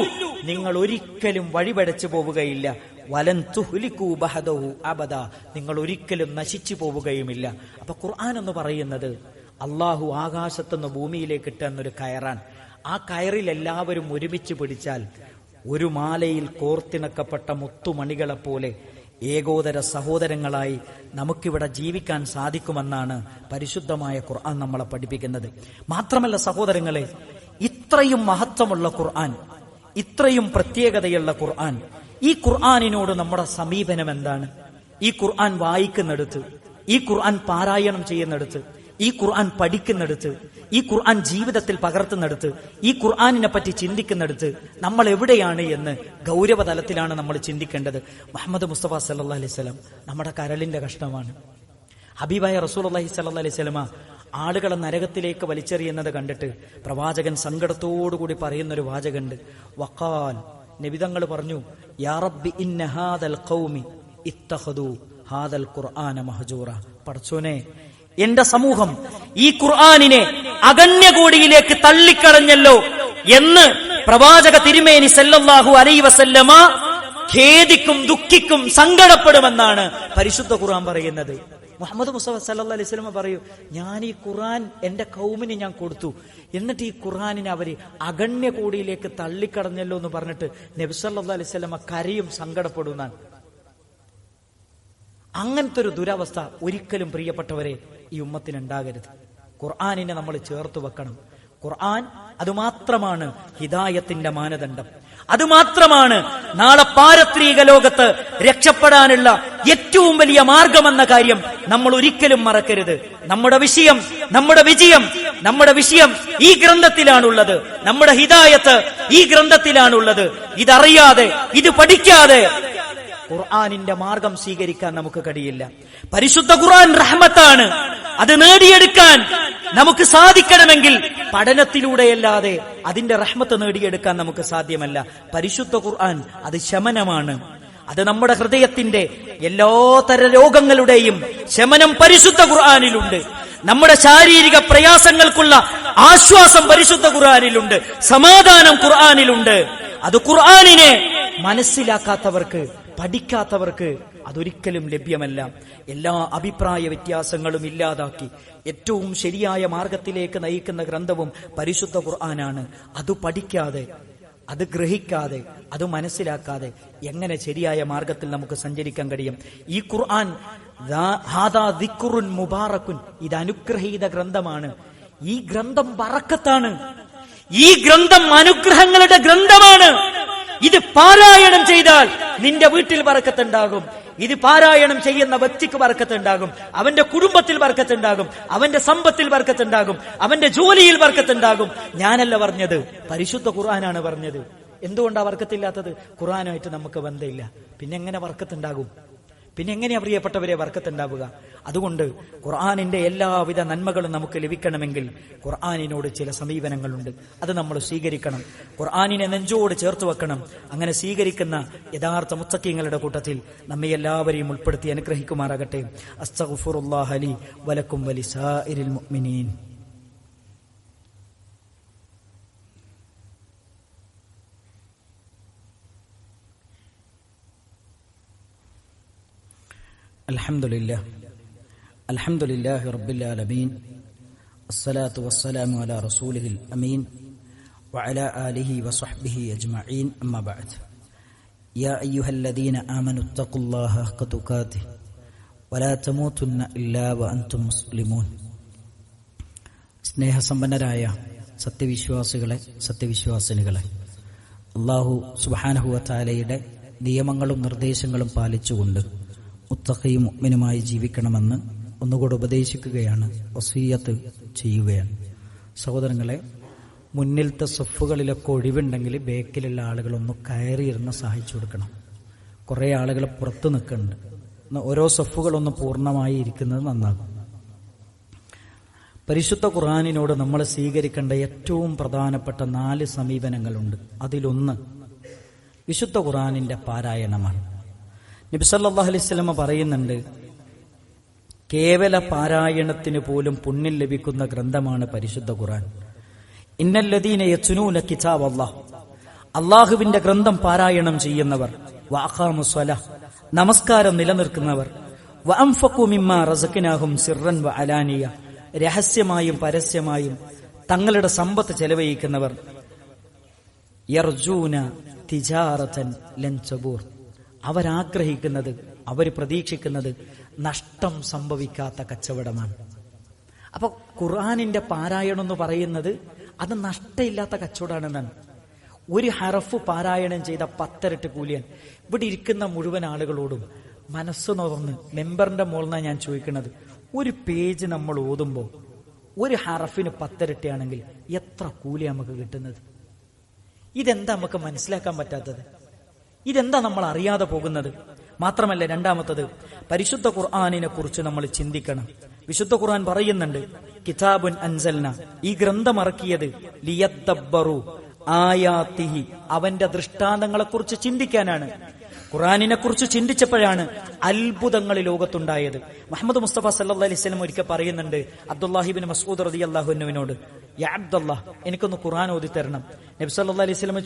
നിങ്ങൾ ഒരിക്കലും വഴിപഴച്ചു പോവുകയില്ല. വലൻ തുഹ്ലികൂ ബഹദഹു അബദ, നിങ്ങൾ ഒരിക്കലും നശിച്ചു പോവുകയുമില്ല. അപ്പൊ ഖുർആൻ എന്ന് പറയുന്നത് അള്ളാഹു ആകാശത്തുനിന്ന് ഭൂമിയിലേക്ക് ഇട്ടെന്നൊരു കയറാൻ. ആ കയറിൽ എല്ലാവരും ഒരുമിച്ച് പിടിച്ചാൽ ഒരു മാലയിൽ കോർത്തിണക്കപ്പെട്ട മുത്തുമണികളെപ്പോലെ ഏകോദര സഹോദരങ്ങളായി നമുക്കിവിടെ ജീവിക്കാൻ സാധിക്കുമെന്നാണ് പരിശുദ്ധമായ ഖുർആൻ നമ്മളെ പഠിപ്പിക്കുന്നത്. മാത്രമല്ല സഹോദരങ്ങളെ, ഇത്രയും മഹത്വമുള്ള ഖുർആൻ, ഇത്രയും പ്രത്യേകതയുള്ള ഖുർആൻ, ഈ ഖുർആനിനോട് നമ്മുടെ സമീപനം എന്താണ്? ഈ ഖുർആൻ വായിക്കുന്നിടത്ത്, ഈ ഖുർആൻ പാരായണം ചെയ്യുന്നിടത്ത്, ഈ ഖുർആൻ പഠിക്കുന്നിടത്ത്, ഈ ഖുർആൻ ജീവിതത്തിൽ പകർത്തുന്നിടത്ത്, ഈ ഖുർആനിനെ പറ്റി ചിന്തിക്കുന്നിടത്ത് നമ്മൾ എവിടെയാണ് എന്ന് ഗൗരവതലത്തിലാണ് നമ്മൾ ചിന്തിക്കേണ്ടത്. മുഹമ്മദ് മുസ്തഫ സല്ലല്ലാഹു അലൈഹി വസല്ലം നമ്മുടെ കരളിന്റെ കഷ്ണമാണ്. ഹബീബായ റസൂലുള്ളാഹി സ്വല്ലല്ലാഹു അലൈഹി വസല്ലമ ആളുകളെ നരകത്തിലേക്ക് വലിച്ചെറിയുന്നത് കണ്ടിട്ട് പ്രവാചകൻ സങ്കടത്തോടുകൂടി പറയുന്നൊരു വാചകമുണ്ട്. വഖാൽ, നബിതങ്ങൾ പറഞ്ഞു, യാ റബ്ബി ഇന്ന ഹാദൽ ഖൗമി ഇത്തഖദു ഹാദൽ ഖുർആന മഹ്ജൂറ, പടച്ചോനെ എന്റെ സമൂഹം ഈ ഖുർആനിനെ അഗണ്യകോടിയിലേക്ക് തള്ളിക്കളഞ്ഞല്ലോ എന്ന് പ്രവാചക തിരുമേനി സല്ലല്ലാഹു അലൈഹി വസല്ലമ ഖേദിക്കും, ദുഃഖിക്കും, സങ്കടപ്പെടുമെന്നാണ് പരിശുദ്ധ ഖുർആൻ പറയുന്നത്. മുഹമ്മദ് മുസ്തഫ സല്ലല്ലാഹു അലൈഹി വസല്ലമ പറയൂ, ഞാൻ ഈ ഖുർആൻ എന്റെ കൗമിന് ഞാൻ കൊടുത്തു, എന്നിട്ട് ഈ ഖുർആനിനെ അവര് അഗണ്യകോടിയിലേക്ക് തള്ളിക്കടഞ്ഞല്ലോ എന്ന് പറഞ്ഞിട്ട് നബി സല്ലല്ലാഹു അലൈഹി വസല്ലമ കരയും, സങ്കടപ്പെടുന്നാണ്. അങ്ങനത്തെ ഒരു ദുരവസ്ഥ ഒരിക്കലും പ്രിയപ്പെട്ടവരെ ഈ ഉമ്മത്തിനുണ്ടാകരുത്. ഖുർആനിനെ നമ്മൾ ചേർത്ത് വെക്കണം. ഖുർആൻ അതുമാത്രമാണ് ഹിദായത്തിന്റെ മാനദണ്ഡം. അതുമാത്രമാണ് നാളെ പാരത്രിക ലോകത്ത് രക്ഷപ്പെടാനുള്ള ഏറ്റവും വലിയ മാർഗമെന്ന കാര്യം നമ്മൾ ഒരിക്കലും മറക്കരുത്. നമ്മുടെ വിഷയം, നമ്മുടെ വിജയം, നമ്മുടെ വിഷയം ഈ ഗ്രന്ഥത്തിലാണുള്ളത്. നമ്മുടെ ഹിദായത്ത് ഈ ഗ്രന്ഥത്തിലാണുള്ളത്. ഇതറിയാതെ, ഇത് പഠിക്കാതെ ഖുർആനിന്റെ മാർഗം സ്വീകരിക്കാൻ നമുക്ക് കഴിയില്ല. പരിശുദ്ധ ഖുർആൻ റഹ്മത്താണ്. അത് നേടിയെടുക്കാൻ നമുക്ക് സാധിക്കണമെങ്കിൽ പഠനത്തിലൂടെയല്ലാതെ അതിന്റെ റഹ്മത്ത് നേടിയെടുക്കാൻ നമുക്ക് സാധ്യമല്ല. പരിശുദ്ധ ഖുർആൻ അത് ശമനമാണ്. അത് നമ്മുടെ ഹൃദയത്തിന്റെ എല്ലാതര രോഗങ്ങളുടെയും ശമനം പരിശുദ്ധ ഖുർആനിലുണ്ട്. നമ്മുടെ ശാരീരിക പ്രയാസങ്ങൾക്കുള്ള ആശ്വാസം പരിശുദ്ധ ഖുർആനിലുണ്ട്. സമാധാനം ഖുർആനിലുണ്ട്. അത് ഖുർആനിനെ മനസ്സിലാക്കാത്തവർക്ക്, പഠിക്കാത്തവർക്ക് അതൊരിക്കലും ലഭ്യമല്ല. എല്ലാ അഭിപ്രായ വ്യത്യാസങ്ങളും ഇല്ലാതാക്കി ഏറ്റവും ശരിയായ മാർഗത്തിലേക്ക് നയിക്കുന്ന ഗ്രന്ഥവും പരിശുദ്ധ ഖുർആനാണ്. അത് പഠിക്കാതെ, അത് ഗ്രഹിക്കാതെ, അത് മനസ്സിലാക്കാതെ എങ്ങനെ ശരിയായ മാർഗത്തിൽ നമുക്ക് സഞ്ചരിക്കാൻ കഴിയും? ഈ ഖുർആൻ ഹാദാ ദിക്റുൻ മുബാറക്കുൻ, ഇത് അനുഗ്രഹീത ഗ്രന്ഥമാണ്. ഈ ഗ്രന്ഥം ബറക്കത്താണ്. ഈ ഗ്രന്ഥം അനുഗ്രഹങ്ങളുടെ ഗ്രന്ഥമാണ്. ഇത് പാരായണം ചെയ്താൽ നിന്റെ വീട്ടിൽ ബറക്കത്തുണ്ടാകും. ഇത് പാരായണം ചെയ്യുന്ന വ്യക്തിക്ക് ബർക്കത്തുണ്ടാകും, അവന്റെ കുടുംബത്തിൽ ബർക്കത്തുണ്ടാകും, അവന്റെ സമ്പത്തിൽ ബർക്കത്തുണ്ടാകും, അവന്റെ ജോലിയിൽ ബർക്കത്തുണ്ടാകും. ഞാനല്ല പറഞ്ഞത്, പരിശുദ്ധ ഖുർആനാണ് പറഞ്ഞത്. എന്തുകൊണ്ടാ ബർക്കത്തില്ലാത്തത്? ഖുർആനായിട്ട് നമുക്ക് ബന്ധമില്ല. പിന്നെ എങ്ങനെ ബർക്കത്തുണ്ടാകും? പിന്നെ എങ്ങനെയാ പ്രിയപ്പെട്ടവരെ ബർക്കത്തുണ്ടാവുക? അതുകൊണ്ട് ഖുർആനിന്റെ എല്ലാവിധ നന്മകളും നമുക്ക് ലഭിക്കണമെങ്കിൽ ഖുർആനിനോട് ചില സമീപനങ്ങളുണ്ട്, അത് നമ്മൾ സ്വീകരിക്കണം. ഖുർആനിനെ നെഞ്ചോട് ചേർത്ത് വെക്കണം. അങ്ങനെ സ്വീകരിക്കുന്ന യഥാർത്ഥ മുത്തഖീങ്ങളുടെ കൂട്ടത്തിൽ നമ്മെ എല്ലാവരെയും ഉൾപ്പെടുത്തി അനുഗ്രഹിക്കുമാറാകട്ടെ. അസ്തഗ്ഫിറുല്ലാഹ ലി വലക്കും വലിസാഇരിൽ മുഅ്മിനീൻ. അൽഹംദുലില്ലാഹി റബ്ബിൽ ആലമീൻ. അസ്സലാത്തു വസ്സലാമു അലാ റസൂലിഹിൽ അമീൻ വഅലാ ആലിഹി വസഹ്ബിഹി അജ്മഈൻ. അമ്മാ ബഅദ്. യാ അയ്യുഹല്ലദീന ആമനു തഖുല്ലാഹ ഹഖ്ക തുഖാതിഹി വലാ തമൂതുന്ന ഇല്ലാ വഅൻതും മുസ്ലിമൂൻ. സ്നേഹസമ്പന്നരായ സത്യവിശ്വാസികളെ, സത്യവിശ്വാസിനികളെ, അല്ലാഹു സുബ്ഹാനഹു വ തആലയുടെ നിയമങ്ങളും നിർദ്ദേശങ്ങളും പാലിച്ചുകൊണ്ട് മുത്തഖിയും മുഅ്മിനുമായി ജീവിക്കണമെന്ന് ഒന്നുകൂടെ ഉപദേശിക്കുകയാണ്, വസിയ്യത്ത് ചെയ്യുകയാണ്. സഹോദരങ്ങളെ, മുന്നിലത്തെ സഫുകളിലൊക്കെ ഒഴിവുണ്ടെങ്കിൽ ബേക്കിലുള്ള ആളുകളൊന്ന് കയറിയിരുന്ന് സഹായിച്ചു കൊടുക്കണം. കുറേ ആളുകൾ പുറത്ത് നിൽക്കുന്നുണ്ട്. ഓരോ സഫുകളൊന്ന് പൂർണ്ണമായി ഇരിക്കുന്നത് നന്നാകും. പരിശുദ്ധ ഖുർആനിനോട് നമ്മൾ സ്വീകരിക്കേണ്ട ഏറ്റവും പ്രധാനപ്പെട്ട 4 സമീപനങ്ങളുണ്ട്. അതിലൊന്ന് വിശുദ്ധ ഖുർആനിന്റെ പാരായണമാണ്. നബി സല്ലല്ലാഹു അലൈഹി വസല്ലം പറയുന്നുണ്ട്, കേവല പാരായണത്തിന് പോലും പുണ്യം ലഭിക്കുന്ന ഗ്രന്ഥമാണ് പരിശുദ്ധ ഖുർആൻ. ഇന്നല്ലദീന യത്ലൂന കിതാബല്ലാഹ്, അല്ലാഹുവിന്റെ ഗ്രന്ഥം പാരായണം ചെയ്യുന്നവർ, വഅഖാമുസ്സലാഹ്, നമസ്കാരം നിലനിർത്തുന്നവർ, വഅൻഫഖു മിമ്മാ റസഖ്നാഹും സിർറൻ വഅലാനിയ, രഹസ്യമായും പരസ്യമായും തങ്ങളുടെ സമ്പത്ത് ചെലവഴിക്കുന്നവർ, യർജൂന തിജാറതൻ ലൻ തബൂർ, അവരാഗ്രഹിക്കുന്നത്, അവർ പ്രതീക്ഷിക്കുന്നത് നഷ്ടം സംഭവിക്കാത്ത കച്ചവടമാണ്. അപ്പൊ ഖുർആനിന്റെ പാരായണം എന്ന് പറയുന്നത് അത് നഷ്ടമില്ലാത്ത കച്ചവടമാണെന്നാണ്. ഒരു ഹറഫ് പാരായണം ചെയ്ത 10 ഇരട്ടി കൂലിയാണ്. ഇവിടെ ഇരിക്കുന്ന മുഴുവൻ ആളുകളോടും മനസ്സ് തുറന്ന് മെമ്പറിന്റെ മുകളിലാണ് ഞാൻ ചോദിക്കുന്നത്, ഒരു പേജ് നമ്മൾ ഓതുമ്പോൾ ഒരു ഹറഫിന് 10 ഇരട്ടിയാണെങ്കിൽ എത്ര കൂലി നമുക്ക് കിട്ടുന്നത്? ഇതെന്താ നമുക്ക് മനസ്സിലാക്കാൻ പറ്റാത്തത്? ഇതെന്താ നമ്മൾ അറിയാതെ പോകുന്നത്? മാത്രമല്ല, രണ്ടാമത്തത്, പരിശുദ്ധ ഖുർആനിനെ കുറിച്ച് നമ്മൾ ചിന്തിക്കണം. വിശുദ്ധ ഖുർആൻ പറയുന്നുണ്ട്, കിതാബുൻ അൻസൽന, ഈ ഗ്രന്ഥം ഇറക്കിയത് ലിയദ്ദബ്ബറു ആയാതിഹി, അവന്റെ ദൃഷ്ടാന്തങ്ങളെ കുറിച്ച് ചിന്തിക്കാനാണ്. ഖുർആനിനെ കുറിച്ച് ചിന്തിച്ചപ്പോഴാണ് അത്ഭുതങ്ങൾ ലോകത്തുണ്ടായത്. മുഹമ്മദ് മുസ്തഫ സല്ലല്ലാഹു അലൈഹി വസല്ലം ഒരിക്കൽ പറയുന്നുണ്ട് അബ്ദുല്ലാഹി ഇബ്നു മസ്ഊദ് റളിയല്ലാഹു അൻഹുവിനോട്, യാ അബ്ദുല്ലാഹ്, എനിക്കൊന്ന് ഖുർആൻ ഓതി തരണം. നബി സല്ലല്ലാഹു അലൈഹി വസല്ലം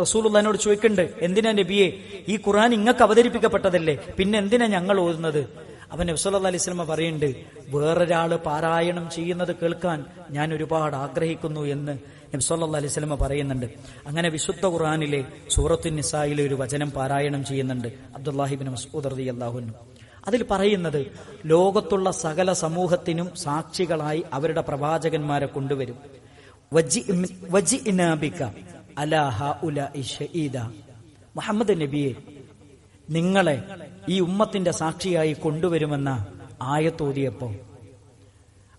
റസൂലുള്ളാഹിനോട് ചോദിക്കുന്നുണ്ട്, എന്തിനാ നബിയെ, ഈ ഖുർആൻ ഇങ്ങക്ക് അവതരിപ്പിക്കപ്പെട്ടതല്ലേ, പിന്നെ എന്തിനാ ഞങ്ങൾ ഓതുന്നത്? അവൻ നബി സല്ലല്ലാഹു അലൈഹി വസല്ലം പറയുന്നുണ്ട്, വേറൊരാള് പാരായണം ചെയ്യുന്നത് കേൾക്കാൻ ഞാൻ ഒരുപാട് ആഗ്രഹിക്കുന്നു എന്ന് നബി സല്ലല്ലാഹു അലൈഹി വസല്ലം പറയുന്നുണ്ട്. അങ്ങനെ വിശുദ്ധ ഖുർആനിലെ സൂറത്തുൻ നിസായിലെ ഒരു വചനം പാരായണം ചെയ്യുന്നുണ്ട് അബ്ദുല്ലാഹി ഇബ്നു മസ്ഊദ് റളിയല്ലാഹു അൻഹു. അതിൽ പറയുന്നത്, ലോകത്തുള്ള സകല സമൂഹത്തിനും സാക്ഷികളായി അവരുടെ പ്രവാചകന്മാരെ കൊണ്ടുവരും. വജിഇനാ ബിക അലാ ഹഉലാഇ ഷഹീദ, മുഹമ്മദ് നബിയെ, നിങ്ങളെ ഈ ഉമ്മത്തിന്റെ സാക്ഷിയായി കൊണ്ടുവരുമെന്ന ആയത്തോതിയപ്പോ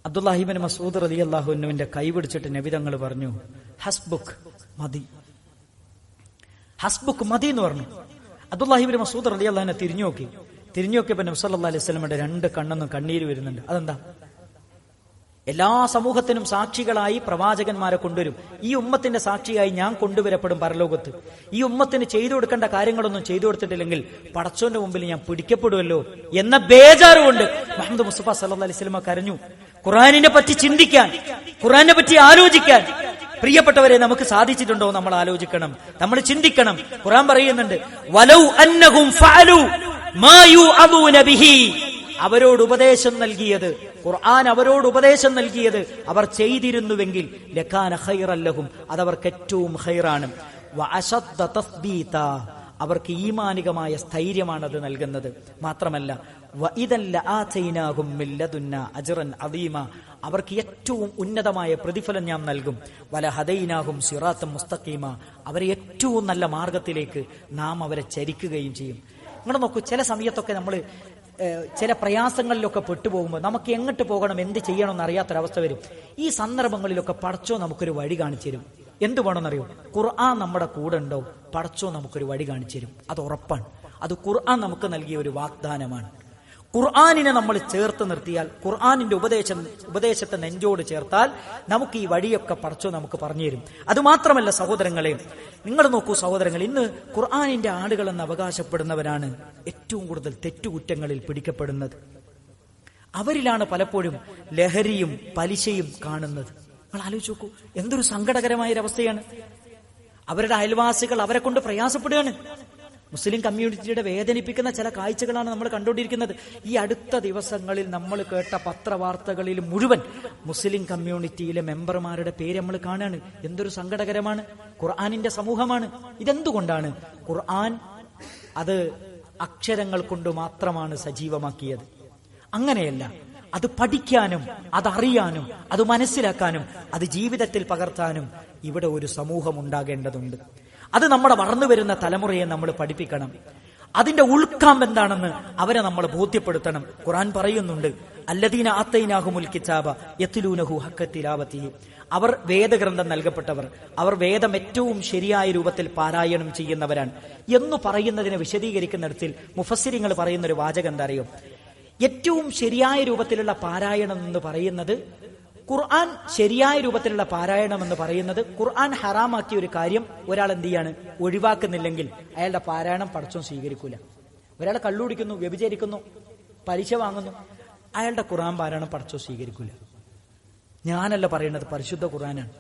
അബ്ദുല്ലാഹി ഇബ്നു മസ്ഊദ് റളിയല്ലാഹു അൻഹുവിന്റെ കൈപിടിച്ചിട്ട് നബി തങ്ങൾ പറഞ്ഞു, ഹസ്ബുക്, മതി, ഹസ്ബുക്, മതി എന്ന് പറഞ്ഞു. അബ്ദുല്ലാഹി ഇബ്നു മസ്ഊദ് റളിയല്ലാഹു അൻഹു തിരിഞ്ഞുനോക്കിയപ്പോൾ നബി സല്ലല്ലാഹു അലൈഹി വസല്ലമയുടെ 2 കണ്ണിന്നും കണ്ണീര് വരുന്നുണ്ട്. അതെന്താ? എല്ലാ സമൂഹത്തിനും സാക്ഷികളായി പ്രവാചകന്മാരെ കൊണ്ടുവരും. ഈ ഉമ്മത്തിന്റെ സാക്ഷിയായി ഞാൻ കൊണ്ടുവരപ്പെടും പരലോകത്ത്. ഈ ഉമ്മത്തിന് ചെയ്തു കൊടുക്കേണ്ട കാര്യങ്ങളൊന്നും ചെയ്തു കൊടുത്തിട്ടില്ലെങ്കിൽ പടച്ചോന്റെ മുമ്പിൽ ഞാൻ പിടിക്കപ്പെടുമല്ലോ എന്ന ബേജാറുകൊണ്ട് മുഹമ്മദ് മുസ്തഫ സല്ലല്ലാഹു അലൈഹി വസല്ലം കരഞ്ഞു. ഖുർആനിനെ പറ്റി ചിന്തിക്കാൻ, ഖുർആനെ പറ്റി ആലോചിക്കാൻ പ്രിയപ്പെട്ടവരെ നമുക്ക് സാധിച്ചിട്ടുണ്ടോ? നമ്മൾ ആലോചിക്കണം, നമ്മൾ ചിന്തിക്കണം. ഖുർആൻ പറയുന്നുണ്ട്, വലൗ അന്നഹും ഫഅലു മാ യുഅദൂന ബിഹി, അവരോട് ഉപദേശം നൽകിയത്, ഖുർആൻ അവരോട് ഉപദേശം നൽകിയത് അവർ ചെയ്തിരുന്നുവെങ്കിൽ ലകാന ഖൈറൻ ലഹും, അതവർക്ക് ഏറ്റവും ഖൈറാണ്. വഅശദ്ദ തസ്ബീത, അവർക്ക് ഈമാനികമായ സ്ഥൈര്യമാണ് അത് നൽകുന്നത്. മാത്രമല്ല, വഇദൻ ലആതൈനാഹും മിൻ ലദുന്നാ അജ്റൻ അദീമ, അവർക്ക് ഏറ്റവും ഉന്നതമായ പ്രതിഫലം ഞാൻ നൽകും. വലഹദൈനാഹും സിറാത്തൻ മുസ്തഖീമ, അവരെ ഏറ്റവും നല്ല മാർഗത്തിലേക്ക് നാം അവരെ ചരിക്കുകയും ചെയ്യും. നിങ്ങൾ നോക്കൂ, ചില സമയത്തൊക്കെ നമ്മൾ ചില പ്രയാസങ്ങളിലൊക്കെ പെട്ടുപോകുമ്പോൾ നമുക്ക് എങ്ങോട്ട് പോകണം, എന്ത് ചെയ്യണമെന്ന് അറിയാത്തൊരവസ്ഥ വരും. ഈ സന്ദർഭങ്ങളിലൊക്കെ പടച്ചോ നമുക്കൊരു വഴി കാണിച്ചു തരും. എന്ത് വേണമെന്നറിയോ? ഖുർആൻ നമ്മുടെ കൂടെ ഉണ്ടോ, പടച്ചോ നമുക്കൊരു വഴി കാണിച്ചു തരും. അത് ഉറപ്പാണ്. അത് ഖുർആൻ നമുക്ക് നൽകിയ ഒരു വാഗ്ദാനമാണ്. ഖുർആനിനെ നമ്മൾ ചേർത്ത് നിർത്തിയാൽ, ഖുർആനിന്റെ ഉപദേശത്തെ നെഞ്ചോട് ചേർത്താൽ നമുക്ക് ഈ വഴിയൊക്കെ പടച്ചോ നമുക്ക് പറഞ്ഞു തരും. അതുമാത്രമല്ല സഹോദരങ്ങളെ, നിങ്ങൾ നോക്കൂ സഹോദരങ്ങൾ, ഇന്ന് ഖുർആനിന്റെ ആളുകളെന്ന് അവകാശപ്പെടുന്നവരാണ് ഏറ്റവും കൂടുതൽ തെറ്റുകുറ്റങ്ങളിൽ പിടിക്കപ്പെടുന്നത്. അവരിലാണ് പലപ്പോഴും ലഹരിയും പലിശയും കാണുന്നത്. നിങ്ങൾ ആലോചിച്ച് നോക്കൂ, എന്തൊരു സങ്കടകരമായ ഒരവസ്ഥയാണ്. അവരുടെ അയൽവാസികൾ അവരെ കൊണ്ട് പ്രയാസപ്പെടുകയാണ്. മുസ്ലിം കമ്മ്യൂണിറ്റിയുടെ വേദനിപ്പിക്കുന്ന ചില കാഴ്ചകളാണ് നമ്മൾ കണ്ടുകൊണ്ടിരിക്കുന്നത്. ഈ അടുത്ത ദിവസങ്ങളിൽ നമ്മൾ കേട്ട പത്രവാർത്തകളിൽ മുഴുവൻ മുസ്ലിം കമ്മ്യൂണിറ്റിയിലെ മെമ്പർമാരുടെ പേര് നമ്മൾ കാണുകയാണ്. എന്തൊരു സങ്കടകരമാണ്. ഖുർആനിന്റെ സമൂഹമാണ്. ഇതെന്തുകൊണ്ടാണ്? ഖുർആൻ അത് അക്ഷരങ്ങൾ കൊണ്ട് മാത്രമാണ് സജീവമാക്കിയത്. അങ്ങനെയല്ല, അത് പഠിക്കാനും അതറിയാനും അത് മനസ്സിലാക്കാനും അത് ജീവിതത്തിൽ പകർത്താനും ഇവിടെ ഒരു സമൂഹം ഉണ്ടാകേണ്ടതുണ്ട്. അത് നമ്മുടെ വളർന്നു വരുന്ന തലമുറയെ നമ്മൾ പഠിപ്പിക്കണം. അതിന്റെ ഉൾക്കാമ്പ് എന്താണെന്ന് അവരെ നമ്മൾ ബോധ്യപ്പെടുത്തണം. ഖുർആൻ പറയുന്നുണ്ട്, അല്ലദീന ആത്തൈനാഹുമുൽ കിതാബ യത്ലൂനഹു ഹഖ തിലാവതിഹി. അവർ വേദഗ്രന്ഥം നൽകപ്പെട്ടവർ, അവർ വേദം ഏറ്റവും ശരിയായ രൂപത്തിൽ പാരായണം ചെയ്യുന്നവരാണ് എന്ന് പറയുന്നതിനെ വിശദീകരിക്കുന്നിടത്തിൽ മുഫസ്സിരിങ്ങൾ പറയുന്ന ഒരു വാചകം എന്താ അറിയോ? ഏറ്റവും ശരിയായ രൂപത്തിലുള്ള പാരായണം എന്ന് പറയുന്നത്, ഖുർആൻ ശരിയായ രൂപത്തിലുള്ള പാരായണം എന്ന് പറയുന്നത്, ഖുർആൻ ഹറാമാക്കിയ ഒരു കാര്യം ഒരാൾ എന്ത് ചെയ്യാണ്, ഒഴിവാക്കുന്നില്ലെങ്കിൽ അയാളുടെ പാരായണം പടച്ചോൻ സ്വീകരിക്കൂല. ഒരാൾ കള്ളുകുടിക്കുന്നു, വ്യഭിചരിക്കുന്നു, പലിശ വാങ്ങുന്നു, അയാളുടെ ഖുർആൻ പാരായണം പടച്ചോൻ സ്വീകരിക്കൂല. ഞാനല്ല പറയുന്നത്, പരിശുദ്ധ ഖുർആനാണ്.